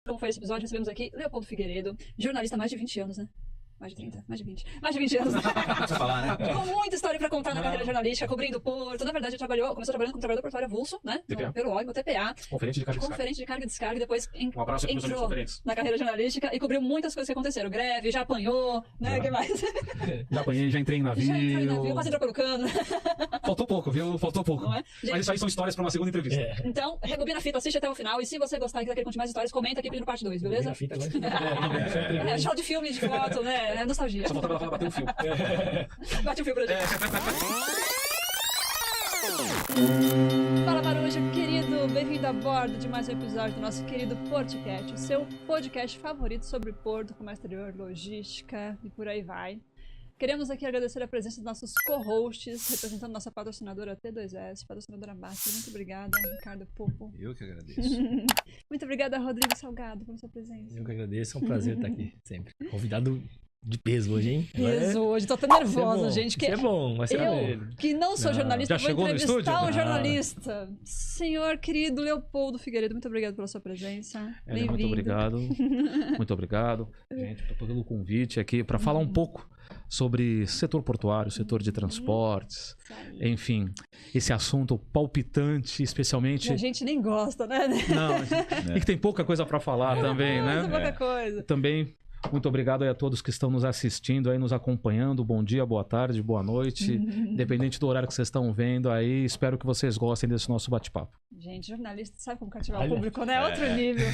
como foi esse episódio, recebemos aqui Leopoldo Figueiredo, jornalista há mais de 20 anos, né? Mais de 30, mais de 20. Mais de 20 anos. Precisa falar, né? Com muita história pra contar na carreira jornalística, cobrindo o Porto. Na verdade, começou trabalhando como trabalhador portuário avulso, né? TPA. Pelo OIG, TPA. Conferente de carga e descarga. Conferente de carga e descarga. Depois Um abraço aqui pros amigos entrou conferentes. na carreira jornalística e cobriu muitas coisas que aconteceram. Greve, já apanhou, né? O que mais? Já apanhei, já entrei em navio. Já entrou em navio, quase entrou pelo cano. Faltou pouco, viu? Faltou pouco. Não é? Mas isso aí são histórias pra uma segunda entrevista. Então, rebobina a fita, assiste até o final. E se você gostar e quiser que ele conte mais histórias, comenta aqui pedindo parte 2, beleza? É show de filme, de foto, né? É nostalgia. Só voltava lá bater um fio. Bate um fio pra gente. Fala, Marujo, querido, bem-vindo a bordo de mais um episódio do nosso querido Portcast, o seu podcast favorito sobre Porto, comércio exterior, logística e por aí vai. Queremos aqui agradecer a presença dos nossos co-hosts, representando nossa patrocinadora T2S, patrocinadora Master. Muito obrigada, Ricardo Popo. Eu que agradeço. Muito obrigada, Rodrigo Salgado, pela sua presença. Eu que agradeço, é um prazer estar aqui, sempre. Convidado de peso hoje, hein? Peso hoje, tô até nervosa, gente. Isso é bom, vai ser Eu, que não sou jornalista, Já vou chegou no entrevistar estúdio? um jornalista. Senhor querido Leopoldo Figueiredo, muito obrigado pela sua presença. Bem-vindo. Muito obrigado. Muito obrigado, gente, pelo convite aqui para falar um pouco sobre setor portuário, setor de transportes, enfim, esse assunto palpitante, especialmente. E a gente nem gosta, né? Não, e que tem pouca coisa para falar também, né? Pouca coisa. Também. Muito obrigado aí a todos que estão nos assistindo, aí nos acompanhando. Bom dia, boa tarde, boa noite. Independente do horário que vocês estão vendo aí, espero que vocês gostem desse nosso bate-papo. Gente, jornalista sabe como cativar o público, né? Outro nível.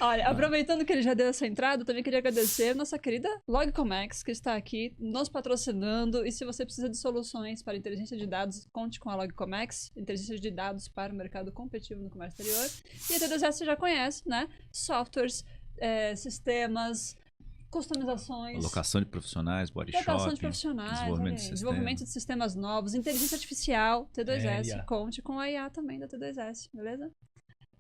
Olha, aproveitando que ele já deu essa entrada, eu também queria agradecer a nossa querida Logcomex, que está aqui nos patrocinando. E se você precisa de soluções para inteligência de dados, conte com a Logcomex, inteligência de dados para o mercado competitivo no comércio exterior. E a T2S você já conhece, né? Softwares, sistemas, customizações, Alocação de profissionais, body shop, desenvolvimento de sistemas novos, inteligência artificial, T2S, conte com a IA também da T2S, beleza?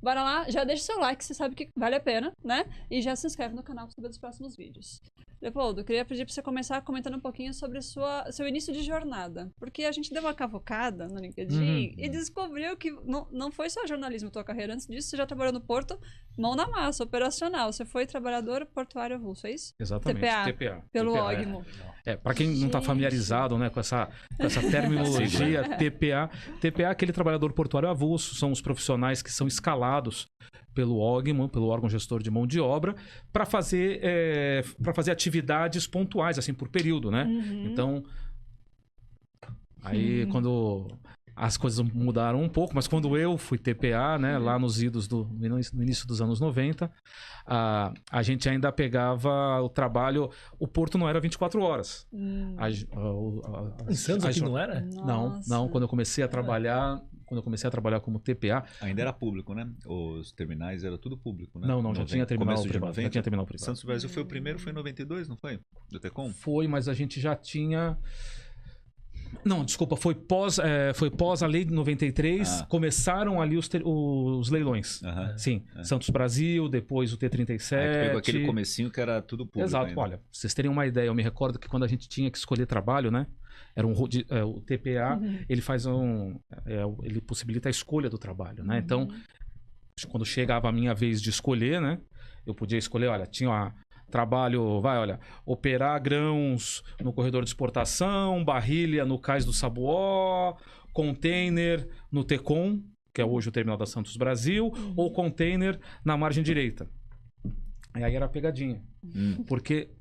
Bora lá, já deixa o seu like, você sabe que vale a pena, né? E já se inscreve no canal para saber dos próximos vídeos. Leopoldo, eu queria pedir para você começar comentando um pouquinho sobre seu início de jornada. Porque a gente deu uma cavocada no LinkedIn e descobriu que não foi só jornalismo a tua carreira. Antes disso, você já trabalhou no Porto, mão na massa, operacional. Você foi trabalhador portuário avulso, é isso? Exatamente, TPA. Pelo TPA, OGMO. Para quem não está familiarizado, né, com essa terminologia, TPA é aquele trabalhador portuário avulso, são os profissionais que são escalados pelo OGMO, pelo órgão gestor de mão de obra, para fazer atividades pontuais, assim, por período, né? Então, aí quando as coisas mudaram um pouco, mas quando eu fui TPA, né, lá no início dos anos 90, a gente ainda pegava o trabalho, o porto não era 24 horas. Em Santos aqui não era? Não, quando eu comecei a trabalhar como TPA... Ainda era público, né? Os terminais era tudo público, né? Não, já tinha terminal privado. Já tinha terminal privado. Santos Brasil foi o primeiro, foi em 92, não foi? Do Tecom? Foi, mas a gente já tinha... Não, desculpa, foi pós a lei de 93, começaram ali os leilões. Sim, Santos Brasil, depois o T37. Aí pegou aquele comecinho que era tudo público. Exato, ainda. olha, pra vocês terem uma ideia, eu me recordo que quando a gente tinha que escolher trabalho, né? Era o TPA, ele faz ele possibilita a escolha do trabalho, né? Então, quando chegava a minha vez de escolher, né? Eu podia escolher, olha, tinha trabalho, operar grãos no corredor de exportação, barrilha no cais do Sabuó, container no Tecom, que é hoje o terminal da Santos Brasil, ou container na margem direita. E aí era a pegadinha. Porque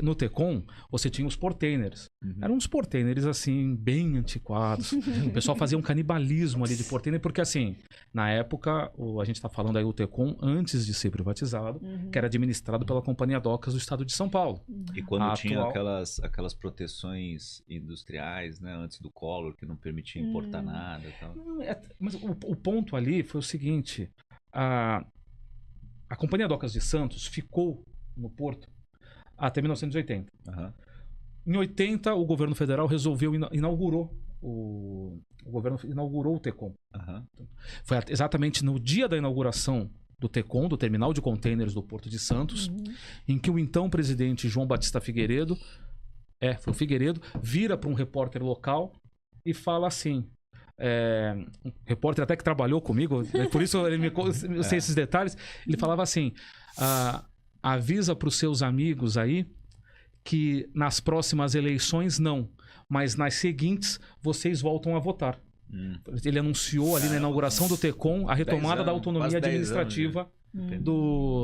no Tecom você tinha os portainers. Eram uns portainers assim, bem antiquados. O pessoal fazia um canibalismo ali de portainer, porque assim, na época, a gente está falando aí o Tecom antes de ser privatizado, que era administrado pela Companhia Docas do Estado de São Paulo. E quando tinha aquelas proteções industriais, né, antes do Collor, que não permitia importar nada e tal. Mas o ponto ali foi o seguinte, a Companhia Docas de Santos ficou no Porto até 1980. Em 80, o governo federal inaugurou o Tecom. Foi exatamente no dia da inauguração do Tecom, do terminal de contêineres do Porto de Santos, em que o então presidente João Batista Figueiredo, foi o Figueiredo, vira para um repórter local e fala assim: um repórter até que trabalhou comigo, por isso eu sei esses detalhes, ele falava assim, avisa para os seus amigos aí que nas próximas eleições não, mas nas seguintes vocês voltam a votar. Ele anunciou ali na inauguração do TECOM a retomada da autonomia administrativa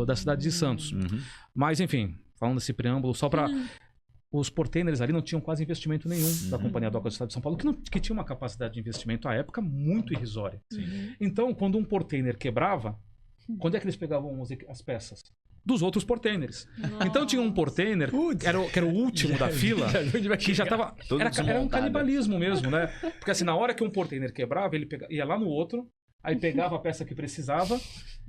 da cidade de Santos. Mas, enfim, falando desse preâmbulo, só para... Os portainers ali não tinham quase investimento nenhum da Companhia Docas do Estado de São Paulo, que tinha uma capacidade de investimento à época muito irrisória. Então, quando um portainer quebrava, quando é que eles pegavam as peças? Dos outros portainers. Então tinha um portainer, que era o último da fila, que já tava... Era um canibalismo mesmo, né? Porque assim, na hora que um portainer quebrava, ele ia lá no outro, aí pegava a peça que precisava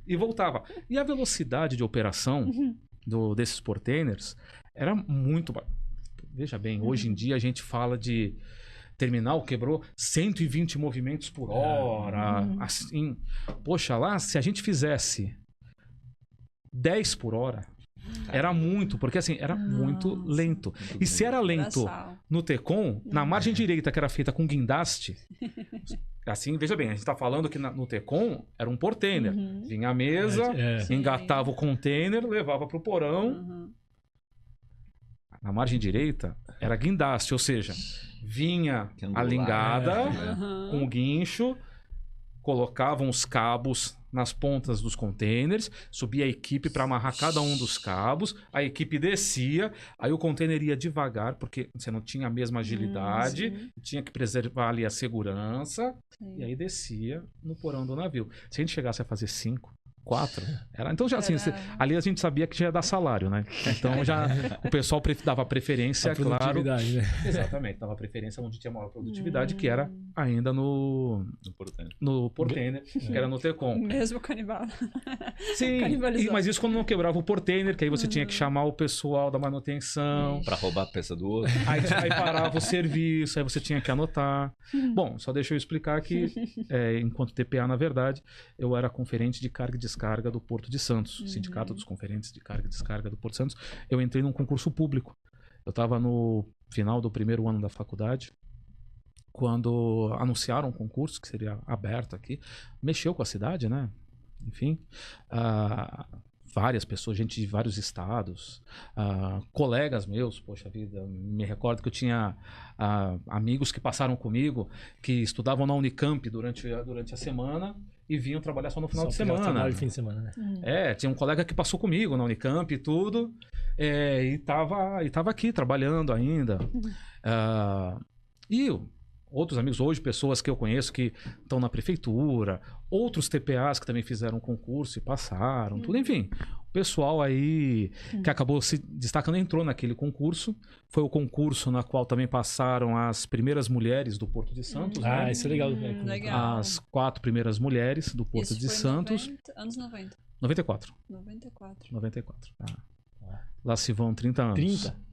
e voltava. E a velocidade de operação desses portainers era muito... Veja bem, hoje em dia a gente fala de terminal quebrou 120 movimentos por hora, assim. Poxa, lá se a gente fizesse 10 por hora, era muito, porque assim, era muito lento. E se era lento no TECOM, na margem direita que era feita com guindaste, assim, veja bem, a gente tá falando que no TECOM era um portainer. Vinha a mesa, engatava o container, levava pro porão. Na margem direita era guindaste, ou seja, vinha a lingada com o guincho, colocavam os cabos nas pontas dos containers, subia a equipe para amarrar cada um dos cabos, a equipe descia, aí o container ia devagar, porque você não tinha a mesma agilidade, tinha que preservar ali a segurança, e aí descia no porão do navio. Se a gente chegasse a fazer 5, 4, então já assim, ali a gente sabia que já ia dar salário, né? Então já o pessoal dava preferência, claro. Né? Exatamente, dava preferência onde tinha maior produtividade, que era ainda no portainer, que era no TECOM. Mesmo canibal. Sim, mas isso quando não quebrava o portainer, que aí você tinha que chamar o pessoal da manutenção. Para roubar a peça do outro. Aí parava o serviço, aí você tinha que anotar. Bom, só deixa eu explicar que, enquanto TPA, na verdade, eu era conferente de carga e descarga do Porto de Santos, Sindicato dos Conferentes de Carga e Descarga do Porto de Santos. Eu entrei num concurso público. Eu estava no final do primeiro ano da faculdade, quando anunciaram um concurso que seria aberto aqui. Mexeu com a cidade, né? Enfim, várias pessoas, gente de vários estados, colegas meus, poxa vida, me recordo que eu tinha amigos que passaram comigo, que estudavam na Unicamp durante a semana e vinham trabalhar só no final de semana. Fim de semana, né? Tinha um colega que passou comigo na Unicamp e tudo, e tava aqui trabalhando ainda. E outros amigos hoje, pessoas que eu conheço que estão na prefeitura, outros TPAs que também fizeram concurso e passaram, tudo, enfim. O pessoal aí que acabou se destacando entrou naquele concurso. Foi o concurso na qual também passaram as primeiras mulheres do Porto de Santos. Né? Isso é legal. Legal. As 4 primeiras mulheres do Porto de Santos. Anos 90. 94. 94. Lá se vão 30 anos. 30?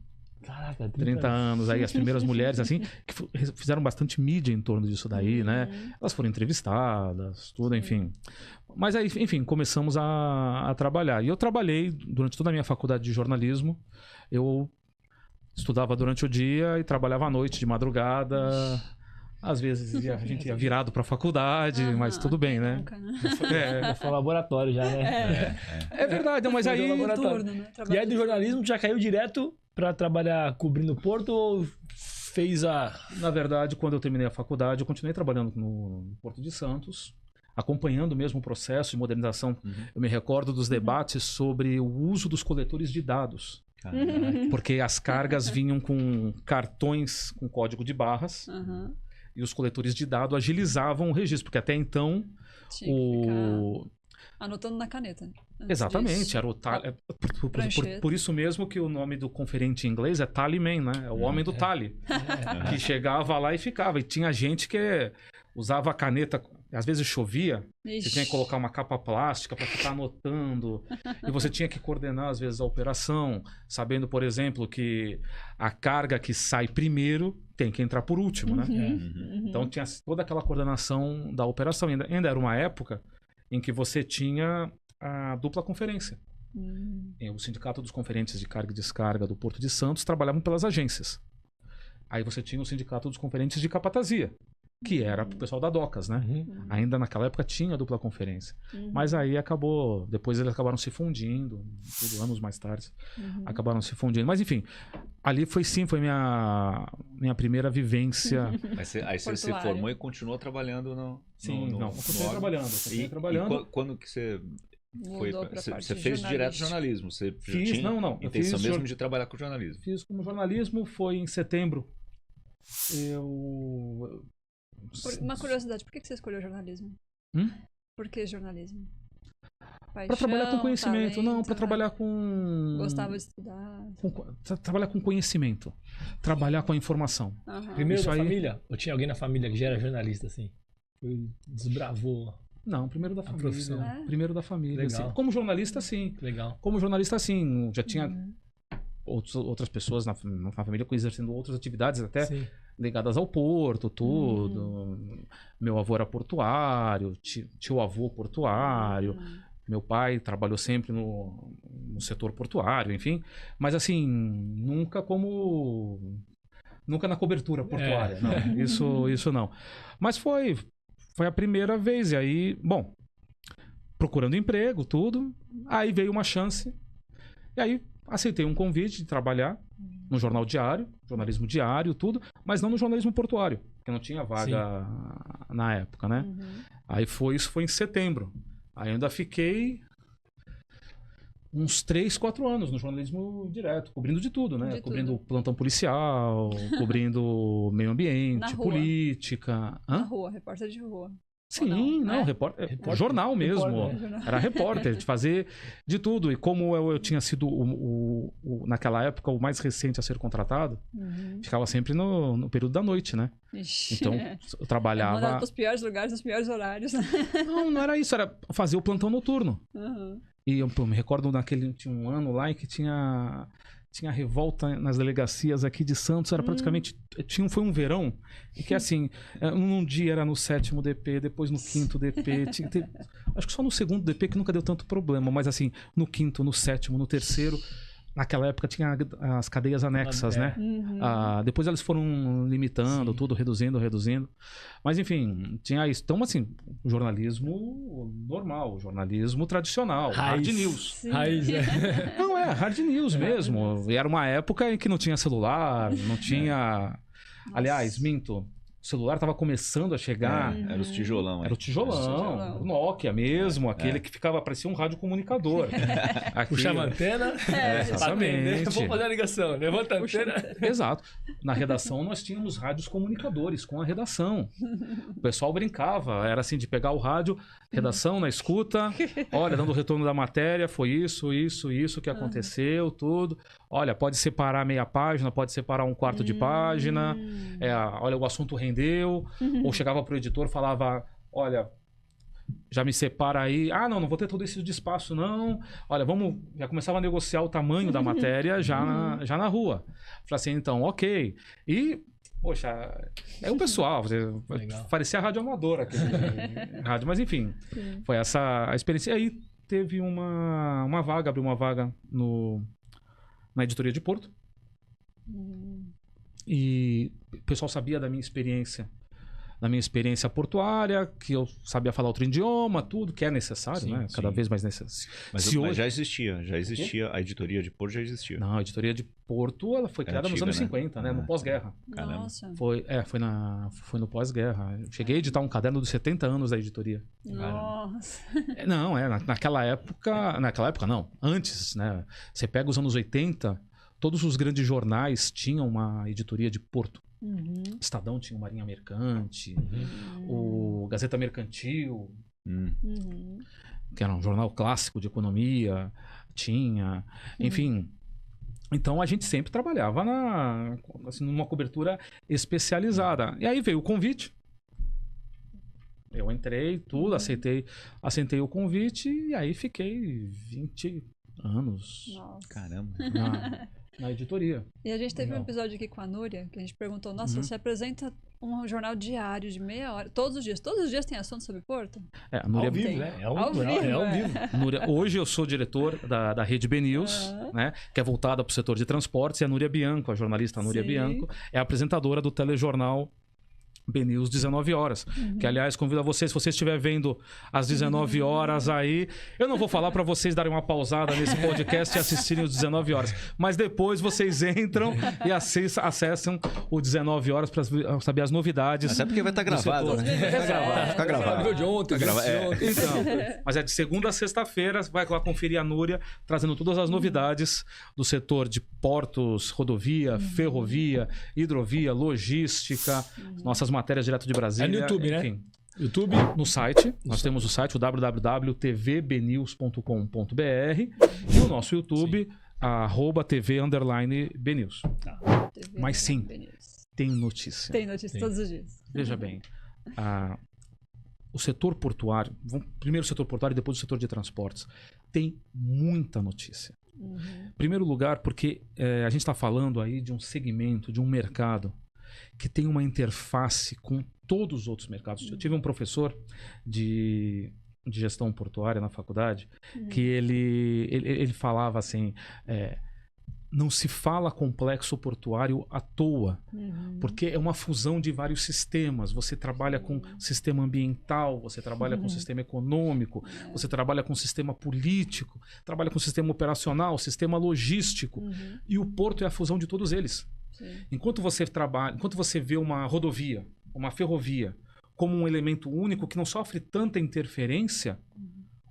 Caraca, 30 anos aí, as primeiras mulheres, assim, que fizeram bastante mídia em torno disso daí, né? Elas foram entrevistadas, tudo, enfim. Mas aí, enfim, começamos a trabalhar. E eu trabalhei durante toda a minha faculdade de jornalismo. Eu estudava durante o dia e trabalhava à noite, de madrugada. Às vezes a gente ia virado para a faculdade, mas tudo bem, né? Nunca, né? Foi um laboratório já, né? É verdade, mas aí... Turno, né? E aí do jornalismo já caiu direto para trabalhar cobrindo o Porto ou fez a... Na verdade, quando eu terminei a faculdade, eu continuei trabalhando no Porto de Santos, acompanhando mesmo o processo de modernização. Eu me recordo dos debates sobre o uso dos coletores de dados. Porque as cargas vinham com cartões com código de barras e os coletores de dados agilizavam o registro, porque até então anotando na caneta. Exatamente, era o por isso mesmo que o nome do conferente em inglês é tallyman, né? É o homem do tally, que chegava lá e ficava. E tinha gente que usava a caneta, às vezes chovia, você tinha que colocar uma capa plástica para ficar anotando, e você tinha que coordenar às vezes a operação, sabendo, por exemplo, que a carga que sai primeiro tem que entrar por último, né? Então tinha toda aquela coordenação da operação. Ainda era uma época em que você tinha a dupla conferência. O Sindicato dos Conferentes de Carga e Descarga do Porto de Santos trabalhavam pelas agências. Aí você tinha o Sindicato dos Conferentes de Capatazia, que era pro pessoal da Docas, né? Ainda naquela época tinha dupla conferência. Mas aí depois eles acabaram se fundindo, tudo anos mais tarde, acabaram se fundindo. Mas enfim, ali foi minha primeira vivência. Aí você se formou e continuou trabalhando no... Sim, continuei trabalhando. Quando que você... Você fez direto jornalismo? Você tinha intenção mesmo de trabalhar com jornalismo? Fiz como jornalismo, foi em setembro. Uma curiosidade, por que você escolheu jornalismo? Por que jornalismo? Para trabalhar com conhecimento, talento, para trabalhar com... Gostava de estudar. Trabalhar com conhecimento, trabalhar com a informação. Primeiro da família? Ou tinha alguém na família que já era jornalista, assim? Desbravou... Não, primeiro da família. Profissão. Primeiro da família. Legal. Assim. Como jornalista, sim. Legal. Como jornalista, sim. Já tinha outras pessoas na família exercendo outras atividades, até ligadas ao porto, tudo. Meu avô era portuário, tio avô portuário. Meu pai trabalhou sempre no setor portuário, enfim. Mas assim, nunca na cobertura portuária. Não, isso não. Mas foi a primeira vez. E aí, bom, procurando emprego, tudo. Aí veio uma chance. E aí aceitei um convite de trabalhar no jornal diário, jornalismo diário, tudo, mas não no jornalismo portuário, porque não tinha vaga na época, né? Aí isso foi em setembro. Aí ainda fiquei uns 3, 4 anos no jornalismo direto, cobrindo de tudo, né? Cobrindo plantão policial, cobrindo meio ambiente, política. Na rua, repórter de rua. Sim, repórter, jornal mesmo. Era repórter, de fazer de tudo. E como eu tinha sido, naquela época, o mais recente a ser contratado, ficava sempre no período da noite, né? Ixi, então, eu trabalhava... Mandado para os piores lugares, nos piores horários. Não era isso. Era fazer o plantão noturno. E eu me recordo tinha um ano lá em que tinha revolta nas delegacias aqui de Santos, era praticamente... Foi um verão, e que assim, um dia era no 7º DP, depois no 5º DP, acho que só no 2º DP que nunca deu tanto problema, mas assim, no 5º, no 7º, no 3º, naquela época tinha as cadeias anexas, né? Depois eles foram limitando, tudo, reduzindo. Mas enfim, tinha isso. Então, assim, jornalismo normal, jornalismo tradicional, hard news. Raiz, Não, hard news mesmo. E era uma época em que não tinha celular, não tinha... Aliás, minto. O celular estava começando a chegar. Era os tijolão. Era o tijolão. O Nokia mesmo, aquele que parecia um radiocomunicador. Puxava a antena. Exatamente. Vou fazer a ligação, levanta a antena. Exato. Na redação nós tínhamos rádios comunicadores com a redação. O pessoal brincava, era assim, de pegar o rádio, redação na escuta, olha, dando o retorno da matéria, foi isso que aconteceu, tudo. Olha, pode separar meia página, pode separar um quarto de página. Olha, o assunto rendeu. Ou chegava pro editor, falava, olha, já me separa aí. Não vou ter todo esse de espaço, não. Olha, já começava a negociar o tamanho da matéria já na rua. Falei assim, então, ok. E, poxa, o pessoal, parecia a rádio amadora aquele rádio, mas enfim, foi essa a experiência. E aí teve uma vaga, abriu uma vaga na editoria de Porto. E o pessoal sabia da minha experiência portuária, que eu sabia falar outro idioma, tudo que é necessário, né? Cada vez mais necessário. Mas já existia, a editoria de Porto já existia. Não, a editoria de Porto ela foi criada nos anos 50, né? No pós-guerra. Nossa. Foi no pós-guerra. Eu cheguei a editar um caderno dos 70 anos da editoria. Nossa. Não, naquela época não, antes, né? Você pega os anos 80, todos os grandes jornais tinham uma editoria de Porto. Estadão tinha o Marinha Mercante, o Gazeta Mercantil, que era um jornal clássico de economia, tinha, enfim. Então a gente sempre trabalhava numa cobertura especializada. E aí veio o convite. Eu entrei, tudo, aceitei o convite e aí fiquei 20 anos. Nossa. Caramba. Na editoria. E a gente teve um episódio aqui com a Núria, que a gente perguntou, nossa, você apresenta um jornal diário de meia hora, todos os dias tem assunto sobre Porto? A Núria ao vivo, né? Ao vivo. Núria, hoje eu sou diretor da Rede BNews, né? Que é voltada para o setor de transportes, e a Núria Bianco, a jornalista Núria Bianco, é a apresentadora do telejornal BNews 19 horas. Que, aliás, convido a vocês, se você estiver vendo às 19 horas aí, eu não vou falar para vocês darem uma pausada nesse podcast e assistirem os 19 horas. Mas depois vocês entram e acessam o 19 horas para saber as novidades. Até porque vai estar gravado, né? Fica gravado. De ontem, Então, mas é de segunda a sexta-feira, vai lá conferir a Núria, trazendo todas as novidades do setor de portos, rodovia, ferrovia, hidrovia, logística, nossas matérias direto de Brasília. É no YouTube, enfim. né? YouTube. No site, nós temos o site, o www.tvbnews.com.br e o nosso YouTube, @TV_BNews. Mas sim, tem notícia. Tem notícia todos os dias. Veja bem, o setor portuário, primeiro o setor portuário e depois o setor de transportes, tem muita notícia. Em primeiro lugar, porque a gente está falando aí de um segmento, de um mercado que tem uma interface com todos os outros mercados. Eu tive um professor de gestão portuária na faculdade que ele falava assim, não se fala complexo portuário à toa, porque é uma fusão de vários sistemas. Você trabalha com sistema ambiental, você trabalha com sistema econômico, você trabalha com sistema político, trabalha com sistema operacional, sistema logístico, e o porto é a fusão de todos eles. Enquanto você vê uma rodovia, uma ferrovia, como um elemento único que não sofre tanta interferência,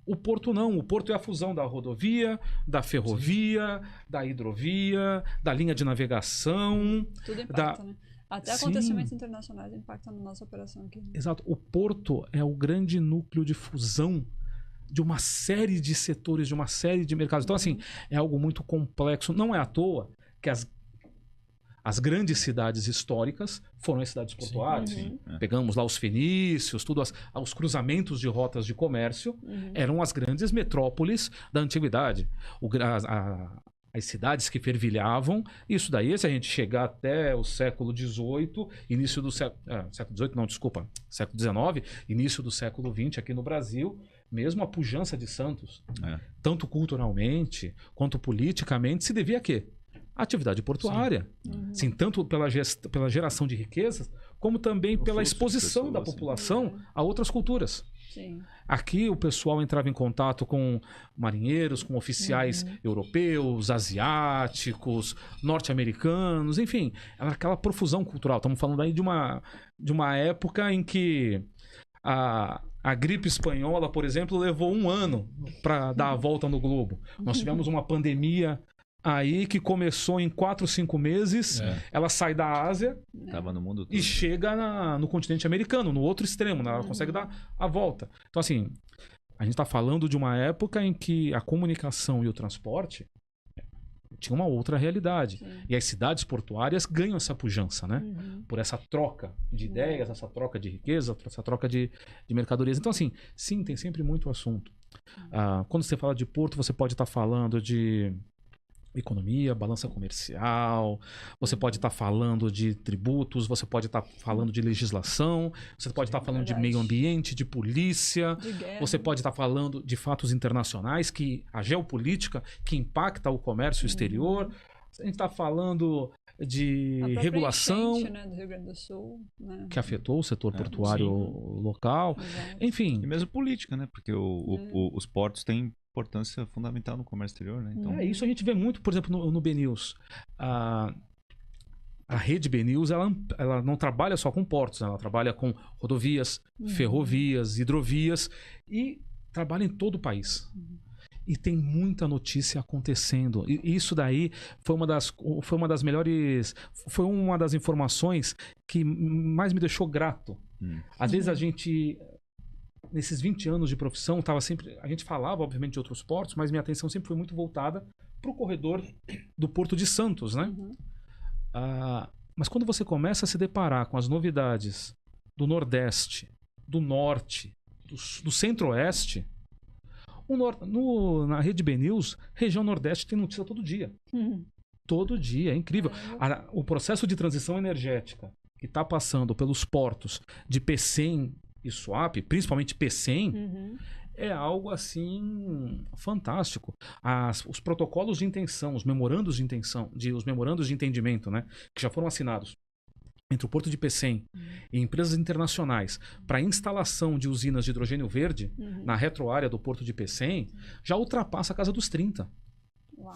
o porto não. O porto é a fusão da rodovia, da ferrovia, da hidrovia, da linha de navegação. Tudo impacta, né? Até acontecimentos internacionais impactam na nossa operação aqui. Exato. O porto é o grande núcleo de fusão de uma série de setores, de uma série de mercados. Então, assim, é algo muito complexo. Não é à toa que as grandes cidades históricas foram as cidades portuárias. Pegamos lá os fenícios, os cruzamentos de rotas de comércio, eram as grandes metrópoles da antiguidade. As cidades que fervilhavam, isso daí, se a gente chegar até o século XVIII, início do século XIX, início do século XX aqui no Brasil, mesmo a pujança de Santos, tanto culturalmente quanto politicamente, se devia a quê? A atividade portuária. Sim, tanto pela geração de riquezas, como também pela exposição da população a outras culturas. Sim. Aqui o pessoal entrava em contato com marinheiros, com oficiais europeus, asiáticos, norte-americanos, enfim, era aquela profusão cultural. Estamos falando aí de uma época em que a gripe espanhola, por exemplo, levou 1 ano para dar a volta no globo. Nós tivemos uma pandemia aí que começou em 4, 5 meses, ela sai da Ásia Tava no mundo todo. E chega no continente americano, no outro extremo, né? Ela consegue dar a volta. Então, assim, a gente está falando de uma época em que a comunicação e o transporte tinha uma outra realidade. Sim. E as cidades portuárias ganham essa pujança, né? Por essa troca de ideias, essa troca de riqueza, essa troca de mercadorias. Então, assim, sim, tem sempre muito assunto. Quando você fala de porto, você pode estar falando de economia, balança comercial, você pode estar falando de tributos, você pode estar falando de legislação, você pode estar falando de meio ambiente, de polícia, você pode estar falando de fatos internacionais, a geopolítica que impacta o comércio exterior, a gente está falando de regulação enchente, né, do Rio Grande do Sul, né? Que afetou o setor portuário local. Exato. Enfim. E mesmo política, né? Porque os portos têm importância fundamental no comércio exterior, né? Então... isso a gente vê muito, por exemplo, no BNews. A rede BNews, ela não trabalha só com portos, ela trabalha com rodovias, ferrovias, hidrovias e trabalha em todo o país. E tem muita notícia acontecendo. E isso daí foi uma das melhores... Foi uma das informações que mais me deixou grato. Às vezes a gente... Nesses 20 anos de profissão, a gente falava, obviamente, de outros portos, mas minha atenção sempre foi muito voltada para o corredor do Porto de Santos, né? Mas quando você começa a se deparar com as novidades do Nordeste, do Norte, do Centro-Oeste, na rede BNews, região Nordeste tem notícia todo dia. Todo dia, é incrível. O processo de transição energética que está passando pelos portos de Pecém e Suape, principalmente Pecém, é algo assim fantástico. Os protocolos de intenção, os memorandos de intenção, os memorandos de entendimento, né, que já foram assinados entre o Porto de Pecém e empresas internacionais para instalação de usinas de hidrogênio verde na retroárea do Porto de Pecém já ultrapassa a casa dos 30. Uau.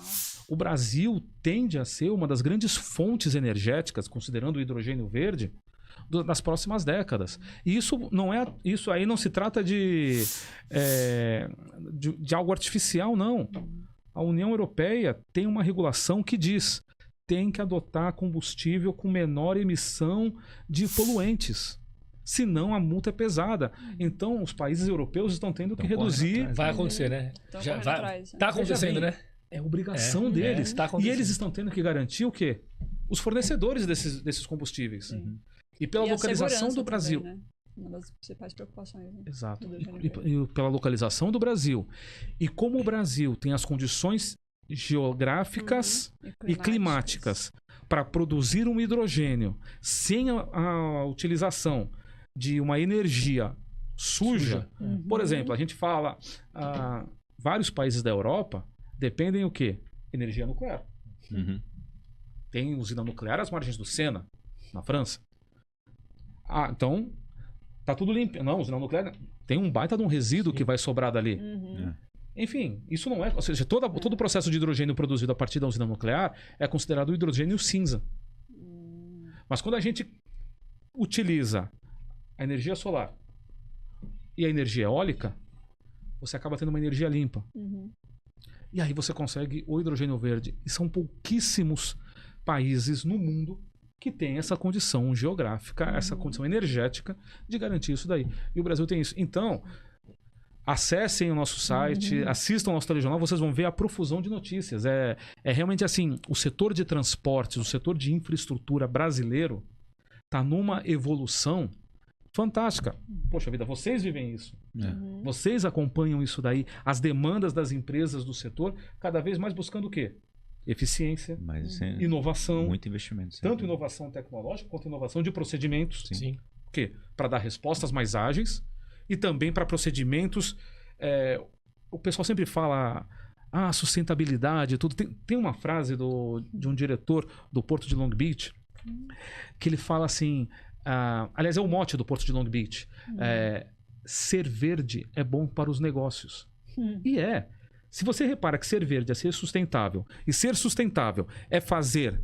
O Brasil tende a ser uma das grandes fontes energéticas, considerando o hidrogênio verde, das próximas décadas. E isso aí não se trata de algo artificial, não. A União Europeia tem uma regulação que diz tem que adotar combustível com menor emissão de poluentes. Senão a multa é pesada. Então os países europeus estão tendo que reduzir. Vai acontecer, né? Já vai. Tá acontecendo, né? É obrigação deles. Tá e eles estão tendo que garantir o quê? Os fornecedores desses combustíveis. E pela localização do Brasil. Também, né? Uma das principais preocupações. Né? Exato. E pela localização do Brasil. E como o Brasil tem as condições geográficas e climáticas para produzir um hidrogênio sem a utilização de uma energia suja. Por exemplo, a gente fala vários países da Europa dependem o quê? Energia nuclear. Tem usina nuclear às margens do Sena, na França. Então tá tudo limpo. Não, usina nuclear tem um baita de um resíduo que vai sobrar dali. Enfim, isso não é... Ou seja, todo o processo de hidrogênio produzido a partir da usina nuclear é considerado hidrogênio cinza. Mas quando a gente utiliza a energia solar e a energia eólica, você acaba tendo uma energia limpa. E aí você consegue o hidrogênio verde. E são pouquíssimos países no mundo que têm essa condição geográfica, essa condição energética de garantir isso daí. E o Brasil tem isso. Então... acessem o nosso site, assistam ao nosso telejornal, vocês vão ver a profusão de notícias. É realmente assim, o setor de transportes, o setor de infraestrutura brasileiro está numa evolução fantástica. Poxa vida, vocês vivem isso. Vocês acompanham isso daí. As demandas das empresas do setor, cada vez mais buscando o quê? Eficiência, inovação. Muito investimento. Tanto inovação tecnológica quanto inovação de procedimentos. Sim. O quê? Para dar respostas mais ágeis. E também para procedimentos... o pessoal sempre fala... sustentabilidade, tudo. Tem uma frase de um diretor do Porto de Long Beach que ele fala assim... aliás, é o mote do Porto de Long Beach. Ser verde é bom para os negócios. E é. Se você repara que ser verde é ser sustentável, e ser sustentável é fazer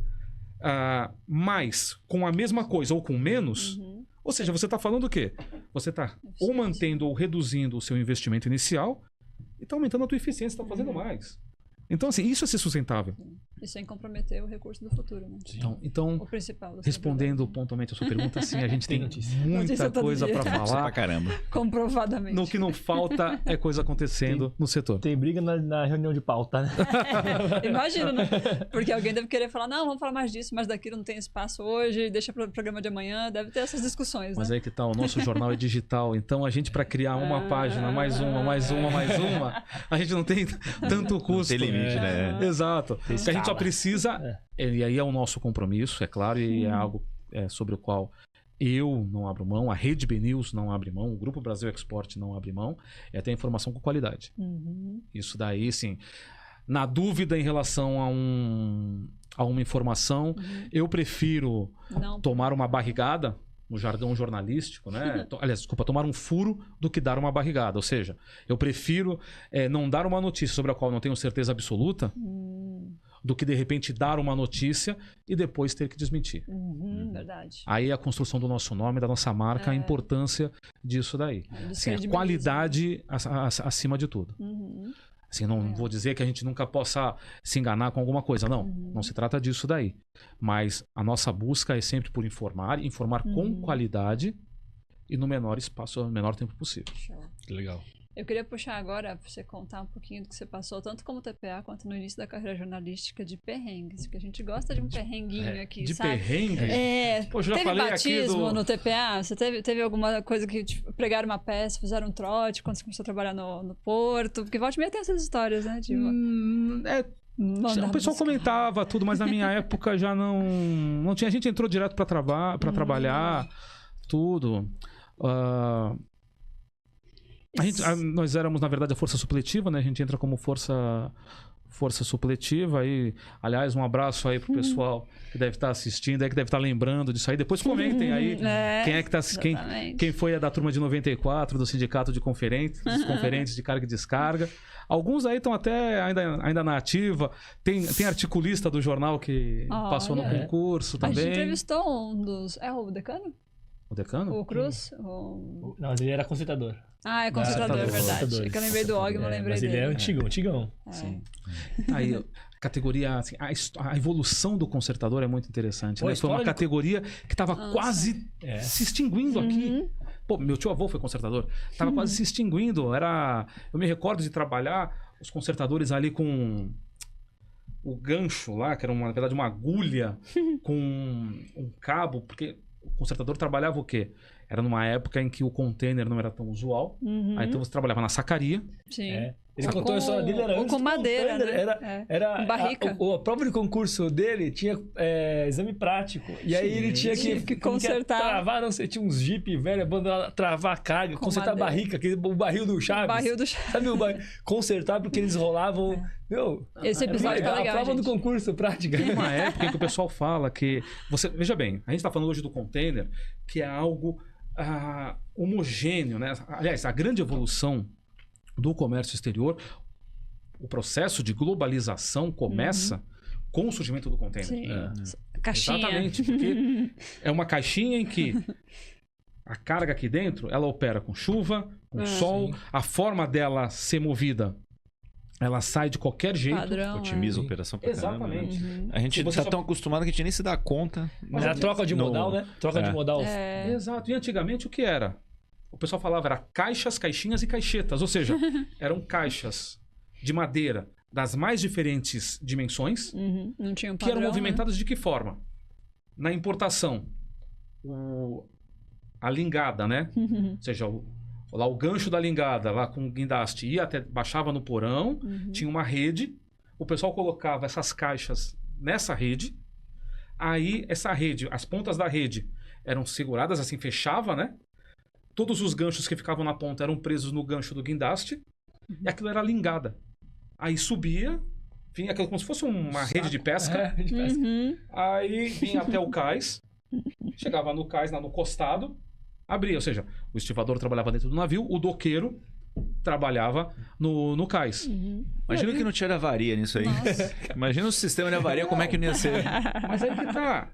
mais com a mesma coisa ou com menos... Ou seja, você está falando o quê? Você está ou mantendo ou reduzindo o seu investimento inicial e está aumentando a tua eficiência, está fazendo mais. Então, assim, isso é ser sustentável. E sem comprometer o recurso do futuro, né? Então o principal respondendo pontualmente a sua pergunta, sim, a gente tem muita coisa para falar. Pra caramba. Comprovadamente. No que não falta é coisa acontecendo no setor. Tem briga na reunião de pauta, né? Imagina, né? Porque alguém deve querer falar, não, vamos falar mais disso, mas daquilo não tem espaço hoje, deixa para o programa de amanhã, deve ter essas discussões, Mas né? aí que tá, o nosso jornal é digital, então a gente para criar uma página, mais uma, a gente não tem tanto custo. Não tem limite, né? Exato. A gente só precisa, e aí é o nosso compromisso, é claro, e é algo sobre o qual eu não abro mão, a Rede BNews não abre mão, o Grupo Brasil Export não abre mão, é ter informação com qualidade. Isso daí, sim. Na dúvida em relação a uma informação, eu prefiro tomar uma barrigada, no jargão jornalístico, né? Aliás, desculpa, tomar um furo do que dar uma barrigada. Ou seja, eu prefiro não dar uma notícia sobre a qual não tenho certeza absoluta do que, de repente, dar uma notícia e depois ter que desmentir. Verdade. Aí a construção do nosso nome, da nossa marca, a importância disso daí. Assim, a qualidade acima de tudo. Assim, não vou dizer que a gente nunca possa se enganar com alguma coisa. Não, não se trata disso daí. Mas a nossa busca é sempre por informar com qualidade e no menor espaço, no menor tempo possível. Show. Que legal. Eu queria puxar agora para você contar um pouquinho do que você passou, tanto como TPA quanto no início da carreira jornalística, de perrengues, porque a gente gosta de um perrenguinho aqui, de sabe? Perrengue? Pô, já teve falei batismo aqui no TPA? Você teve alguma coisa que tipo, pregaram uma peça, fizeram um trote quando você começou a trabalhar no Porto? Porque volta e meia tem essas histórias, né? Tipo, o pessoal comentava tudo, mas na minha época já não tinha. A gente entrou direto para trabalhar, tudo. Nós éramos, na verdade, a força supletiva, né? A gente entra como força força supletiva. Aí, aliás, um abraço aí pro pessoal que deve estar assistindo, que deve estar lembrando disso aí. Depois comentem aí quem é que tá, quem foi da turma de 94 do Sindicato de Conferentes de Carga e Descarga. Alguns aí estão até ainda na ativa. Tem articulista do jornal que passou no concurso também. A gente entrevistou um dos... É o decano? O decano? O Cruz? Não, ele era concertador. É concertador, é verdade. É que eu lembrei do Og, não lembrei dele. Mas ele é antigão. Sim. Aí, categoria, assim, a evolução do concertador é muito interessante, né? Foi uma categoria que estava quase se extinguindo aqui. Pô, meu tio-avô foi concertador. Tava quase se extinguindo. Eu me recordo de trabalhar os concertadores ali com o gancho lá, que era, na verdade, uma agulha com um cabo, porque o concertador trabalhava o quê? Era numa época em que o container não era tão usual. Aí então você trabalhava na sacaria. Sim. Ele contou a história dele, era antes com madeira, né? Era barrica. A prova de concurso dele tinha exame prático. E aí ele tinha que consertar. Travar, não sei, tinha uns Jeep velho, abandonar, travar a carga, consertar madeira. a barrica, o barril do Chaves. Sabe o barril? Consertar porque eles rolavam. Meu, esse episódio tá legal, a prova gente. do concurso prática. Tem uma época em que o pessoal fala que... Veja bem, a gente está falando hoje do container, que é algo homogêneo, né? Aliás, a grande evolução do comércio exterior, o processo de globalização começa com o surgimento do container. Sim. Caixinha. Exatamente, porque é uma caixinha em que a carga aqui dentro, ela opera com chuva, com sol, a forma dela ser movida, ela sai de qualquer jeito. Padrão, otimiza a operação pra exatamente. Caramba, né? A gente tá tão acostumado que a gente nem se dá conta. Mas a troca de modal, né? Troca de modal. Exato. E antigamente o que era? O pessoal falava era caixas, caixinhas e caixetas. Ou seja, eram caixas de madeira das mais diferentes dimensões, Não tinha um padrão, que eram movimentadas de que forma? Na importação, a lingada, né? Ou seja, o gancho da lingada, lá com o guindaste, baixava no porão, tinha uma rede, o pessoal colocava essas caixas nessa rede, aí essa rede, as pontas da rede eram seguradas, assim, fechava, né? Todos os ganchos que ficavam na ponta eram presos no gancho do guindaste, e aquilo era lingada. Aí subia, vinha aquilo como se fosse uma rede de pesca, aí vinha até o cais, chegava no cais, no costado, abria, ou seja, o estivador trabalhava dentro do navio, o doqueiro trabalhava no cais. Imagina que não tinha avaria nisso aí. Imagina o sistema de avaria, como é que não ia ser. Mas aí que tá.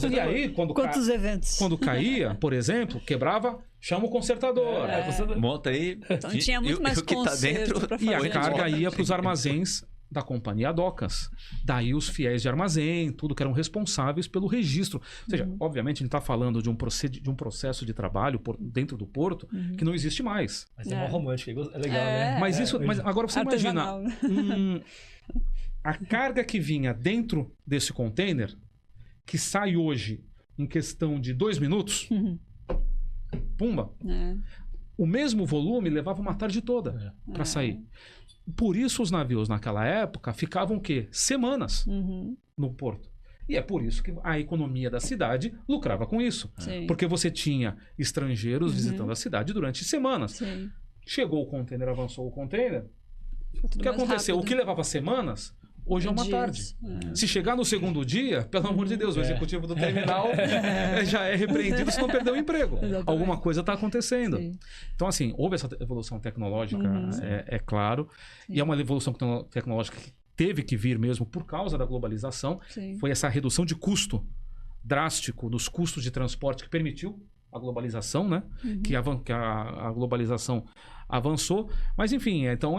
E aí, quantos eventos? Quando caía, por exemplo, quebrava, chama o consertador. Monta aí. Então tinha muito mais conserto pra fazer. E a carga ia para os armazéns da companhia Docas. Daí os fiéis de armazém, tudo que eram responsáveis pelo registro. Ou seja, obviamente a gente está falando de um processo de trabalho dentro do porto que não existe mais. Mas é uma romântica, é legal, né? Mas agora você artesanal, imagina a carga que vinha dentro desse container, que sai hoje em questão de 2 minutos, pumba, o mesmo volume levava uma tarde toda para sair. Por isso os navios naquela época ficavam o quê? Semanas no porto. E é por isso que a economia da cidade lucrava com isso. Sim. Porque você tinha estrangeiros visitando a cidade durante semanas. Sim. Chegou o container, avançou o container. O que mais aconteceu? rápido. O que levava semanas, hoje é uma tarde. Se chegar no segundo dia, pelo amor de Deus, o executivo do terminal já é repreendido se não perder o emprego. Exatamente. Alguma coisa está acontecendo. Sim. Então, assim, houve essa evolução tecnológica, é claro. E é uma evolução tecnológica que teve que vir mesmo por causa da globalização. Sim. Foi essa redução de custo drástico nos custos de transporte que permitiu a globalização, né? Que a globalização avançou. Mas, enfim, então